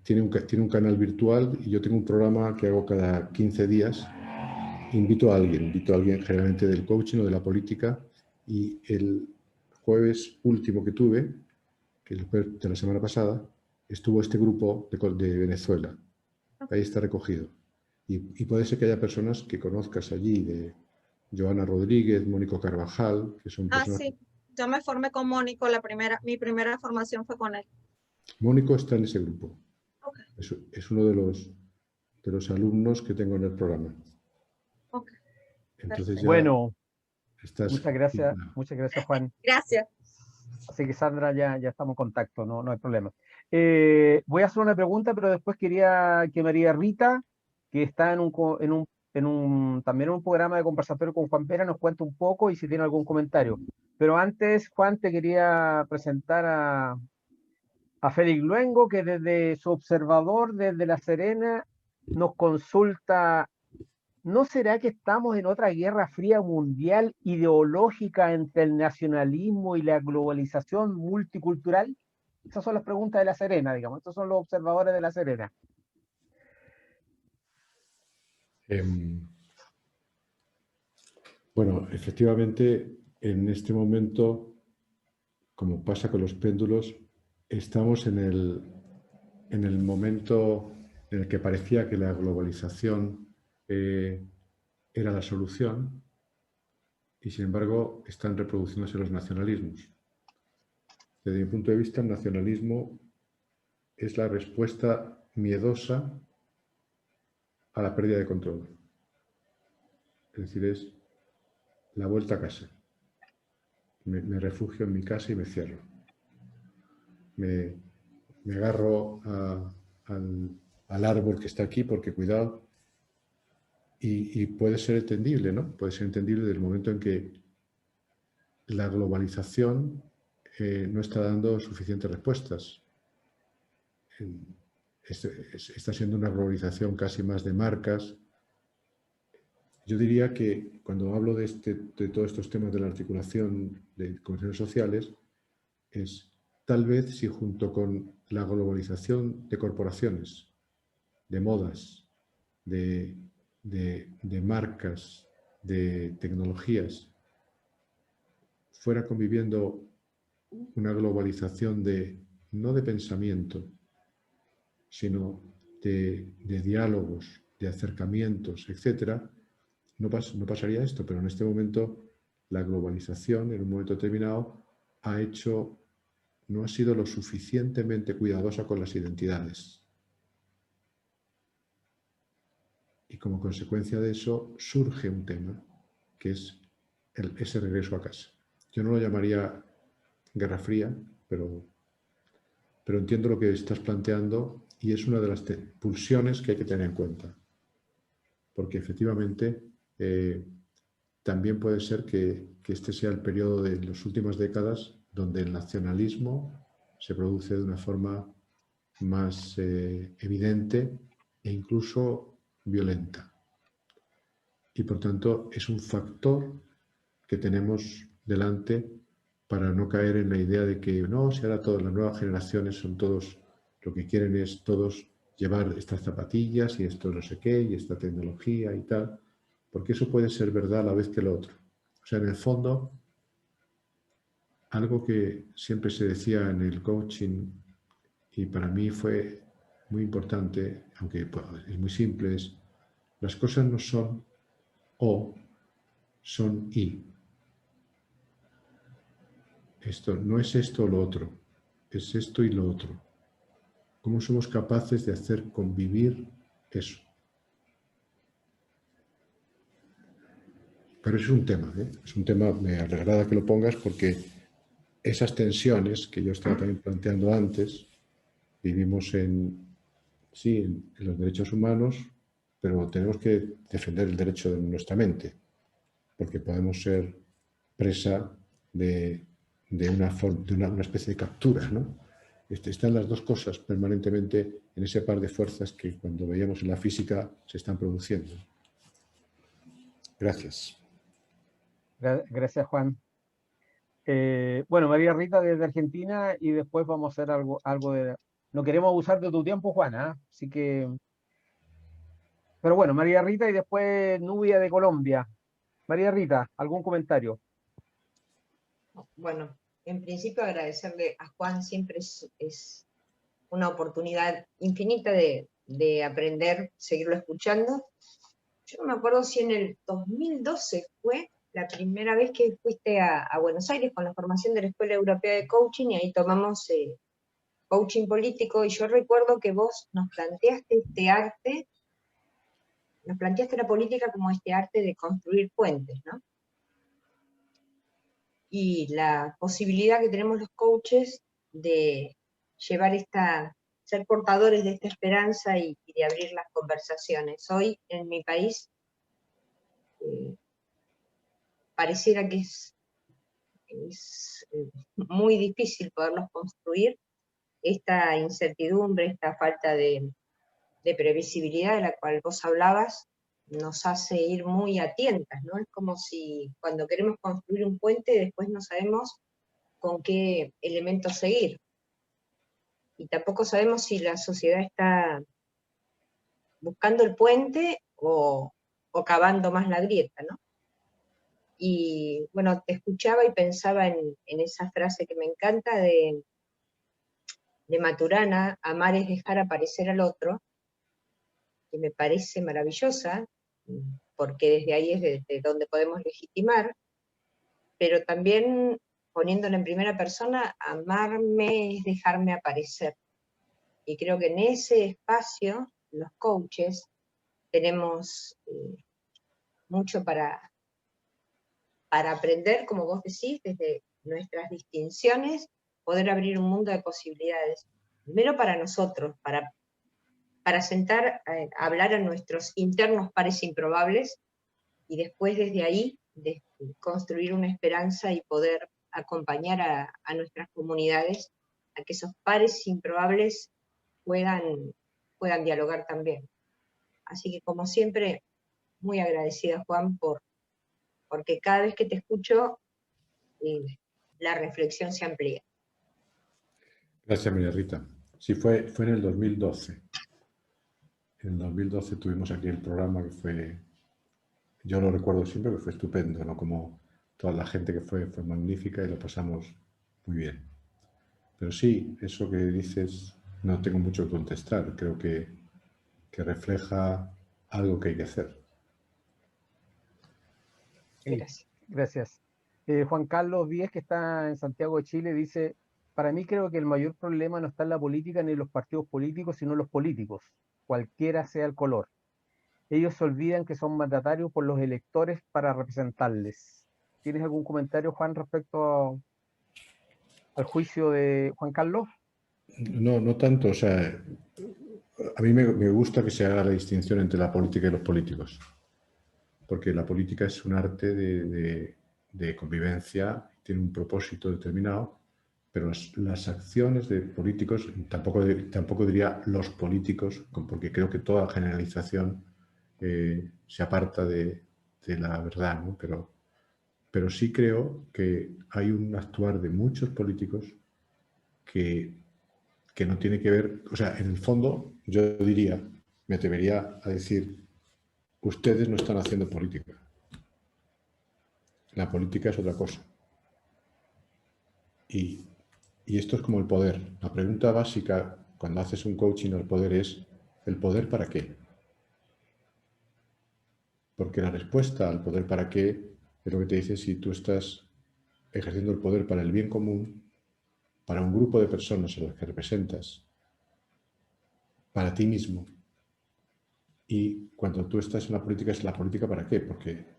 tiene un canal virtual y yo tengo un programa que hago cada 15 días. Invito a alguien generalmente del coaching o de la política, y el jueves último que tuve, que es el jueves de la semana pasada, estuvo este grupo de Venezuela. Ahí está recogido. Y puede ser que haya personas que conozcas allí, de Joana Rodríguez, Mónico Carvajal, que son personas... Sí, yo me formé con Mónico, mi primera formación fue con él. Mónico está en ese grupo. Okay. Es uno de los alumnos que tengo en el programa. Okay. Entonces ya bueno, estás... muchas gracias, Juan. Gracias. Así que Sandra, ya estamos en contacto, no hay problema. Voy a hacer una pregunta, pero después quería que María Rita, que está también en un programa de conversatorio con Juan Pera, nos cuente un poco y si tiene algún comentario. Pero antes, Juan, te quería presentar a Félix Luengo, que desde su observador, desde La Serena, nos consulta: ¿no será que estamos en otra guerra fría mundial ideológica entre el nacionalismo y la globalización multicultural? Esas son las preguntas de La Serena, digamos. Estos son los observadores de La Serena. Bueno, efectivamente, en este momento, como pasa con los péndulos, estamos en el momento en el que parecía que la globalización era la solución, y sin embargo están reproduciéndose los nacionalismos. Desde mi punto de vista, el nacionalismo es la respuesta miedosa a la pérdida de control. Es decir, es la vuelta a casa. Me refugio en mi casa y me cierro. Me agarro al árbol que está aquí porque cuidado. Y puede ser entendible, ¿no? Puede ser entendible desde el momento en que la globalización no está dando suficientes respuestas. Está siendo una globalización casi más de marcas. Yo diría que cuando hablo de todos estos temas de la articulación de condiciones sociales, es tal vez si junto con la globalización de corporaciones, de modas, de marcas, de tecnologías, fuera conviviendo una globalización no de pensamiento, sino de diálogos, de acercamientos, etcétera, no pasaría esto. Pero en este momento la globalización, en un momento determinado, no ha sido lo suficientemente cuidadosa con las identidades. Y como consecuencia de eso surge un tema, que es ese regreso a casa. Yo no lo llamaría guerra fría, pero entiendo lo que estás planteando, y es una de las pulsiones que hay que tener en cuenta. Porque efectivamente también puede ser que este sea el periodo de las últimas décadas donde el nacionalismo se produce de una forma más evidente e incluso violenta. Y por tanto es un factor que tenemos delante para no caer en la idea de que no, si ahora todas las nuevas generaciones son todos, lo que quieren es todos llevar estas zapatillas y esto no sé qué y esta tecnología y tal, porque eso puede ser verdad a la vez que lo otro. O sea, en el fondo, algo que siempre se decía en el coaching y para mí fue muy importante, aunque es muy simple, es las cosas no son o, son y. Esto no es esto o lo otro, es esto y lo otro. ¿Cómo somos capaces de hacer convivir eso? Pero es un tema, ¿eh? Es un tema, me agrada que lo pongas porque esas tensiones que yo estaba también planteando antes, vivimos sí, en los derechos humanos, pero tenemos que defender el derecho de nuestra mente, porque podemos ser presa de una especie de captura, ¿no? Están las dos cosas permanentemente en ese par de fuerzas que cuando veíamos en la física se están produciendo. Gracias. Gracias, Juan. Bueno, María Rita desde Argentina y después vamos a hacer algo de... No queremos abusar de tu tiempo, Juan, ¿ah? Así que... Pero bueno, María Rita y después Nubia de Colombia. María Rita, ¿algún comentario? Bueno, en principio agradecerle a Juan, siempre es una oportunidad infinita de aprender, seguirlo escuchando. Yo no me acuerdo si en el 2012 fue la primera vez que fuiste a Buenos Aires con la formación de la Escuela Europea de Coaching, y ahí tomamos coaching político, y yo recuerdo que vos nos planteaste este arte, nos planteaste la política como este arte de construir puentes, ¿no? Y la posibilidad que tenemos los coaches de llevar ser portadores de esta esperanza y de abrir las conversaciones. Hoy en mi país pareciera que es muy difícil poderlos construir. Esta incertidumbre, esta falta de previsibilidad de la cual vos hablabas, nos hace ir muy a tientas, ¿no? Es como si cuando queremos construir un puente después no sabemos con qué elementos seguir. Y tampoco sabemos si la sociedad está buscando el puente o cavando más la grieta, ¿no? Y bueno, te escuchaba y pensaba en esa frase que me encanta de Maturana: amar es dejar aparecer al otro, que me parece maravillosa, porque desde ahí es desde donde podemos legitimar, pero también poniéndolo en primera persona, amarme es dejarme aparecer. Y creo que en ese espacio los coaches tenemos mucho para aprender, como vos decís, desde nuestras distinciones, poder abrir un mundo de posibilidades. Primero para nosotros, para sentar, hablar a nuestros internos pares improbables, y después desde ahí construir una esperanza y poder acompañar a nuestras comunidades a que esos pares improbables puedan dialogar también. Así que, como siempre, muy agradecida, Juan, porque cada vez que te escucho, la reflexión se amplía. Gracias, María Rita. Sí, fue en el 2012. En el 2012 tuvimos aquí el programa que fue, yo lo recuerdo siempre, que fue estupendo, ¿no? Como toda la gente que fue magnífica y lo pasamos muy bien. Pero sí, eso que dices, no tengo mucho que contestar. Creo que refleja algo que hay que hacer. Gracias. Gracias. Juan Carlos Díez, que está en Santiago de Chile, dice: para mí creo que el mayor problema no está en la política ni en los partidos políticos, sino en los políticos, cualquiera sea el color. Ellos se olvidan que son mandatarios por los electores para representarles. ¿Tienes algún comentario, Juan, respecto al juicio de Juan Carlos? No, no tanto. O sea, a mí me gusta que se haga la distinción entre la política y los políticos. Porque la política es un arte de convivencia, tiene un propósito determinado, pero las acciones de políticos, tampoco diría los políticos, porque creo que toda generalización se aparta de la verdad, ¿no? Pero sí creo que hay un actuar de muchos políticos que no tiene que ver, o sea, en el fondo yo diría, me atrevería a decir, ustedes no están haciendo política. La política es otra cosa. Y esto es como el poder. La pregunta básica cuando haces un coaching al poder es, ¿el poder para qué? Porque la respuesta al poder para qué es lo que te dice si tú estás ejerciendo el poder para el bien común para un grupo de personas a las que representas, para ti mismo. Y cuando tú estás en la política, ¿es la política para qué? Porque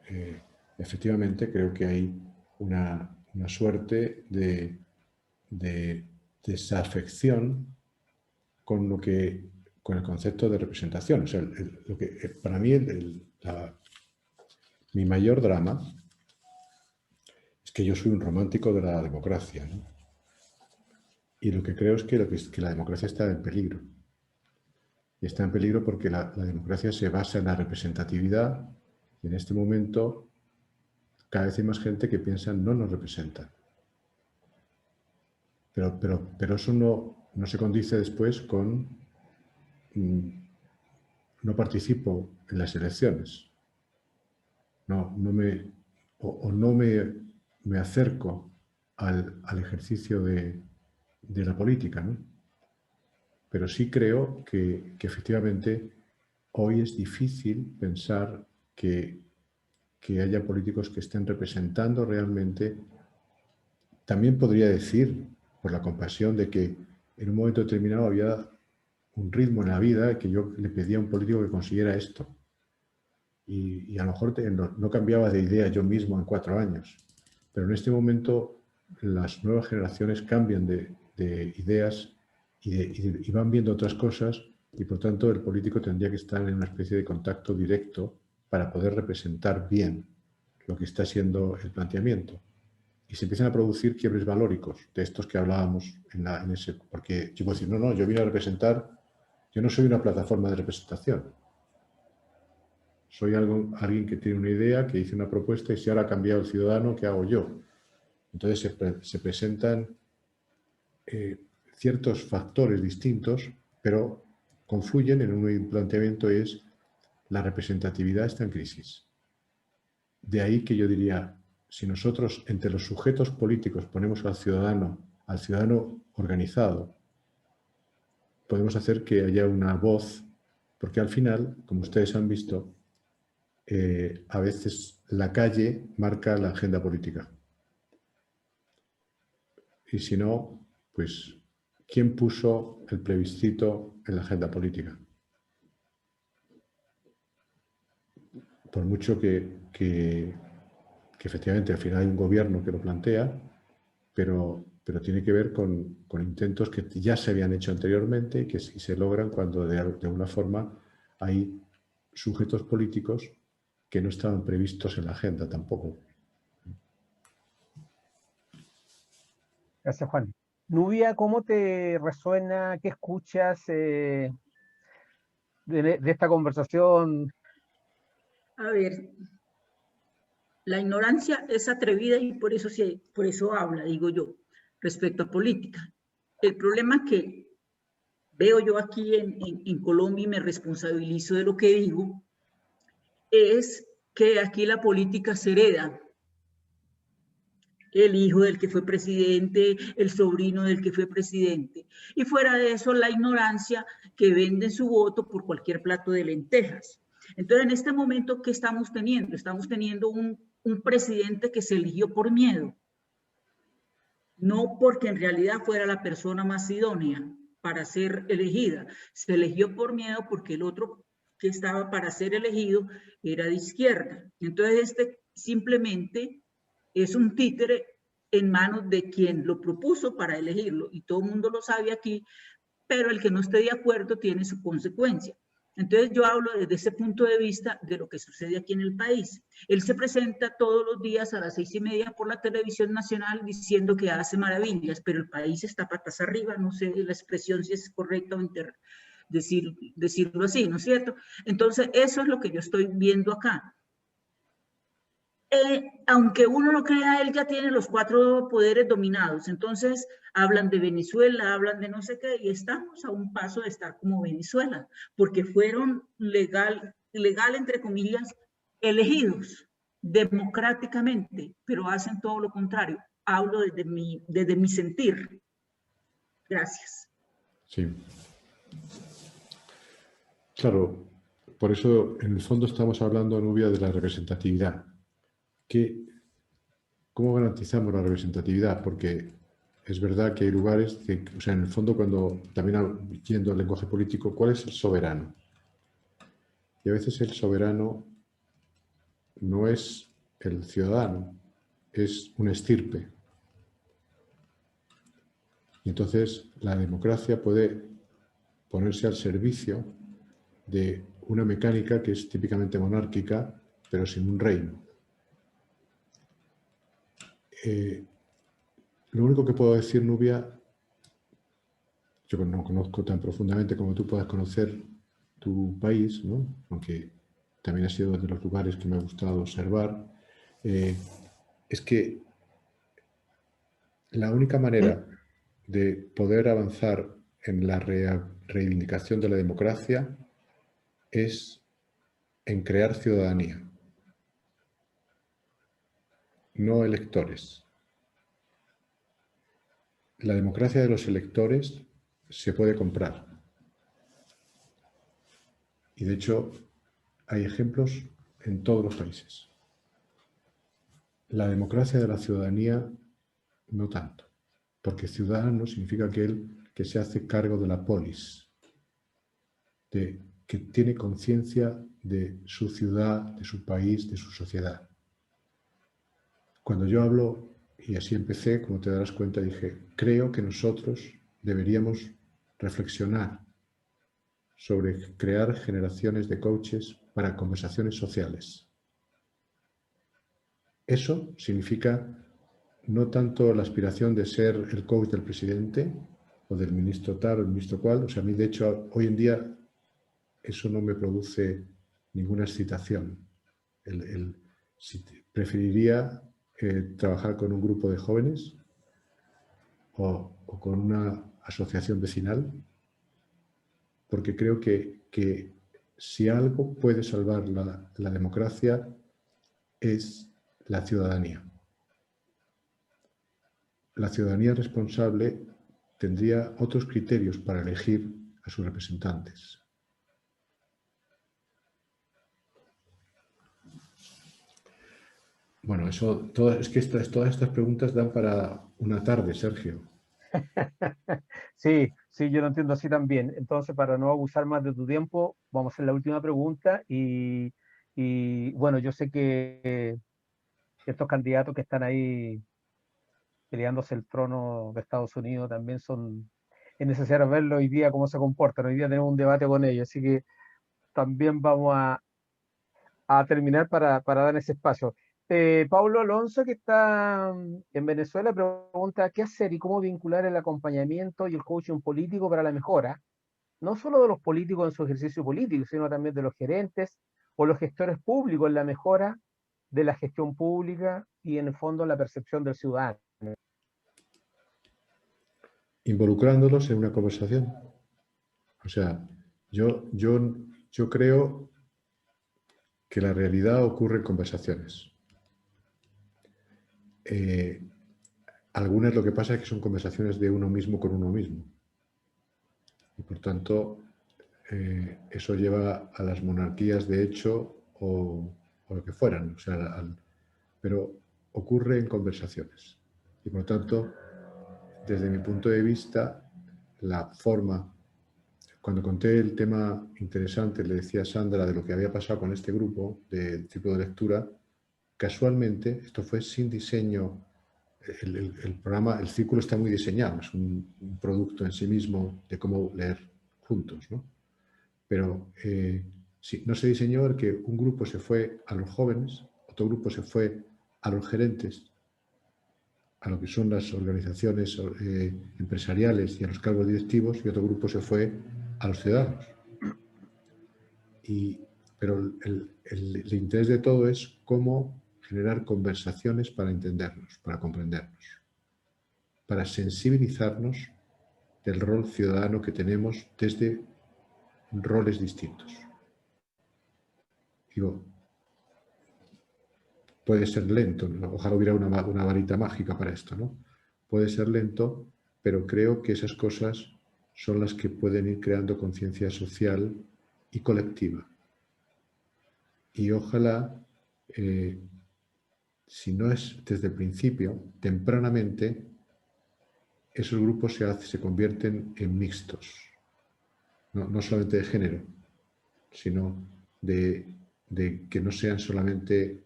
efectivamente creo que hay una suerte de desafección con el concepto de representación. O sea, para mí mi mayor drama es que yo soy un romántico de la democracia, ¿no? Y lo que creo es que la democracia está en peligro. Y está en peligro porque la democracia se basa en la representatividad y en este momento cada vez hay más gente que piensa no nos representa. Pero eso no se condice después con no participo en las elecciones. No me acerco al ejercicio de la política, ¿no? Pero sí creo que efectivamente hoy es difícil pensar que haya políticos que estén representando realmente. También podría decir, por la compasión, de que en un momento determinado había un ritmo en la vida que yo le pedía a un político que consiguiera esto. Y a lo mejor no cambiaba de idea yo mismo en 4 años. Pero en este momento las nuevas generaciones cambian de ideas y van viendo otras cosas y por tanto el político tendría que estar en una especie de contacto directo para poder representar bien lo que está siendo el planteamiento. Y se empiezan a producir quiebres valóricos de estos que hablábamos en ese. Porque yo puedo decir, no, yo vine a representar, yo no soy una plataforma de representación. Soy alguien que tiene una idea, que hice una propuesta y si ahora ha cambiado el ciudadano, ¿qué hago yo? Entonces se presentan ciertos factores distintos, pero confluyen en un planteamiento, es la representatividad está en crisis. De ahí que yo diría, si nosotros entre los sujetos políticos ponemos al ciudadano organizado, podemos hacer que haya una voz, porque al final, como ustedes han visto, a veces la calle marca la agenda política. Y si no, pues, ¿quién puso el plebiscito en la agenda política? Por mucho que efectivamente al final hay un gobierno que lo plantea, pero tiene que ver con intentos que ya se habían hecho anteriormente y que sí se logran cuando de alguna forma hay sujetos políticos que no estaban previstos en la agenda tampoco. Gracias, Juan. Nubia, ¿cómo te resuena, qué escuchas de esta conversación? A ver, la ignorancia es atrevida y por eso habla, digo yo, respecto a política. El problema que veo yo aquí en Colombia y me responsabilizo de lo que digo, es que aquí la política se hereda. El hijo del que fue presidente, el sobrino del que fue presidente. Y fuera de eso, la ignorancia que venden su voto por cualquier plato de lentejas. Entonces, en este momento, ¿qué estamos teniendo? Estamos teniendo un presidente que se eligió por miedo. No porque en realidad fuera la persona más idónea para ser elegida. Se eligió por miedo porque el otro que estaba para ser elegido era de izquierda. Entonces, simplemente es un títere en manos de quien lo propuso para elegirlo, y todo el mundo lo sabe aquí, pero el que no esté de acuerdo tiene su consecuencia. Entonces yo hablo desde ese punto de vista de lo que sucede aquí en el país. Él se presenta todos los días a las 6:30 por la televisión nacional diciendo que hace maravillas, pero el país está patas arriba, no sé la expresión si es correcta o decirlo así, ¿no es cierto? Entonces eso es lo que yo estoy viendo acá. Aunque uno no crea, él ya tiene los 4 poderes dominados. Entonces, hablan de Venezuela, hablan de no sé qué, y estamos a un paso de estar como Venezuela, porque fueron legal entre comillas, elegidos democráticamente, pero hacen todo lo contrario. Hablo desde mi sentir. Gracias. Sí. Claro, por eso en el fondo estamos hablando, Nubia, de la representatividad. ¿Cómo garantizamos la representatividad? Porque es verdad que hay lugares, o sea, en el fondo, cuando también yendo al lenguaje político, ¿cuál es el soberano? Y a veces el soberano no es el ciudadano, es una estirpe. Y entonces la democracia puede ponerse al servicio de una mecánica que es típicamente monárquica, pero sin un reino. Lo único que puedo decir, Nubia, yo no conozco tan profundamente como tú puedas conocer tu país, ¿no? Aunque también ha sido de los lugares que me ha gustado observar, es que la única manera de poder avanzar en la reivindicación de la democracia es en crear ciudadanía, no electores. La democracia de los electores se puede comprar. Y de hecho hay ejemplos en todos los países. La democracia de la ciudadanía no tanto, porque ciudadano significa aquel que se hace cargo de la polis, que tiene conciencia de su ciudad, de su país, de su sociedad. Cuando yo hablo, y así empecé, como te darás cuenta, dije, creo que nosotros deberíamos reflexionar sobre crear generaciones de coaches para conversaciones sociales. Eso significa no tanto la aspiración de ser el coach del presidente o del ministro tal o el ministro cual. O sea, a mí, de hecho, hoy en día eso no me produce ninguna excitación. Preferiría trabajar con un grupo de jóvenes o con una asociación vecinal, porque creo que si algo puede salvar la democracia es la ciudadanía. La ciudadanía responsable tendría otros criterios para elegir a sus representantes. Bueno, es que todas estas preguntas dan para una tarde, Sergio. Sí, sí, yo lo entiendo así también. Entonces, para no abusar más de tu tiempo, vamos a hacer la última pregunta y bueno, yo sé que estos candidatos que están ahí peleándose el trono de Estados Unidos también es necesario verlo hoy día cómo se comportan. Hoy día tenemos un debate con ellos, así que también vamos a terminar para dar ese espacio. Paulo Alonso, que está en Venezuela, pregunta qué hacer y cómo vincular el acompañamiento y el coaching político para la mejora, no solo de los políticos en su ejercicio político, sino también de los gerentes o los gestores públicos en la mejora de la gestión pública y en el fondo la percepción del ciudadano. Involucrándolos en una conversación. O sea, yo creo que la realidad ocurre en conversaciones. Algunas lo que pasa es que son conversaciones de uno mismo con uno mismo. Y por tanto, eso lleva a las monarquías de hecho o lo que fueran. O sea, pero ocurre en conversaciones. Y por tanto, desde mi punto de vista, la forma... Cuando conté el tema interesante, le decía a Sandra de lo que había pasado con este grupo de tipo de lectura, casualmente, esto fue sin diseño, el programa, el círculo está muy diseñado, es un producto en sí mismo de cómo leer juntos, ¿no? Pero sí, no se diseñó porque un grupo se fue a los jóvenes, otro grupo se fue a los gerentes, a lo que son las organizaciones empresariales y a los cargos directivos, y otro grupo se fue a los ciudadanos. Pero el interés de todo es cómo generar conversaciones para entendernos, para comprendernos, para sensibilizarnos del rol ciudadano que tenemos desde roles distintos. Digo, puede ser lento, ¿no? Ojalá hubiera una varita mágica para esto, ¿no? Puede ser lento, pero creo que esas cosas son las que pueden ir creando conciencia social y colectiva. Y ojalá, si no es desde el principio, tempranamente, esos grupos se convierten en mixtos, no solamente de género, sino de que no sean solamente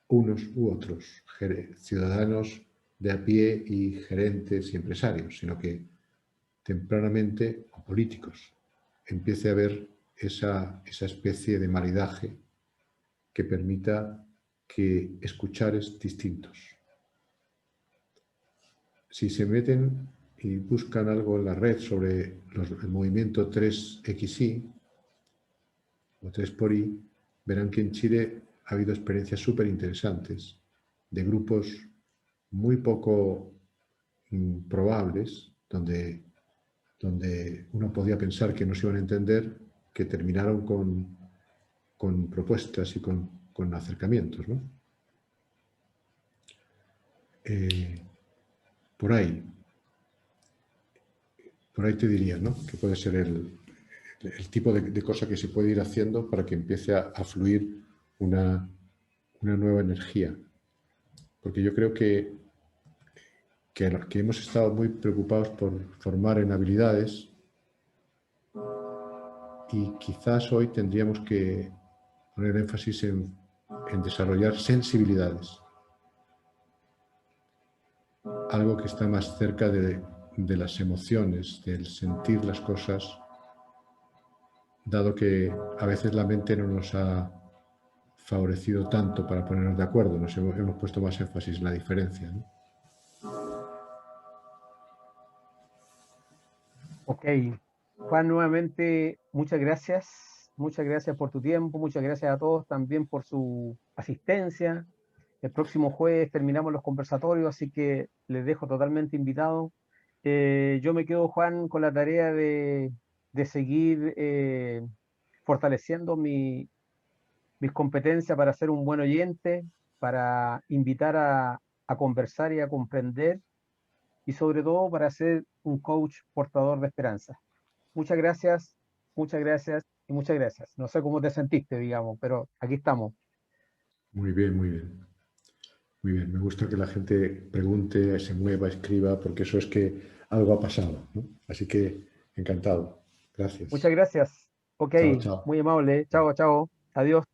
unos u otros, ciudadanos de a pie y gerentes y empresarios, sino que tempranamente, o políticos, empiece a haber esa especie de maridaje que permita que escuchares distintos. Si se meten y buscan algo en la red sobre el movimiento 3XI o 3xI, verán que en Chile ha habido experiencias súper interesantes de grupos muy poco probables, donde uno podía pensar que no se iban a entender, que terminaron con propuestas y con acercamientos, ¿no? Por ahí te diría, ¿no?, que puede ser el tipo de cosa que se puede ir haciendo para que empiece a fluir una nueva energía. Porque yo creo que hemos estado muy preocupados por formar en habilidades y quizás hoy tendríamos que poner énfasis en desarrollar sensibilidades. Algo que está más cerca de las emociones, del sentir las cosas, dado que a veces la mente no nos ha favorecido tanto para ponernos de acuerdo, hemos puesto más énfasis en la diferencia, ¿no? Ok, Juan, nuevamente muchas gracias por tu tiempo, muchas gracias a todos también por su asistencia. El próximo jueves terminamos los conversatorios, así que les dejo totalmente invitados. Yo me quedo, Juan, con la tarea de seguir fortaleciendo mis competencias para ser un buen oyente, para invitar a conversar y a comprender, y sobre todo para ser un coach portador de esperanza. Muchas gracias y muchas gracias. No sé cómo te sentiste, digamos, pero aquí estamos. Muy bien, muy bien. Muy bien, me gusta que la gente pregunte, se mueva, escriba, porque eso es que algo ha pasado, ¿no? Así que encantado. Gracias. Muchas gracias. Ok, Chao, chao. muy amable. Chao, chao. Adiós.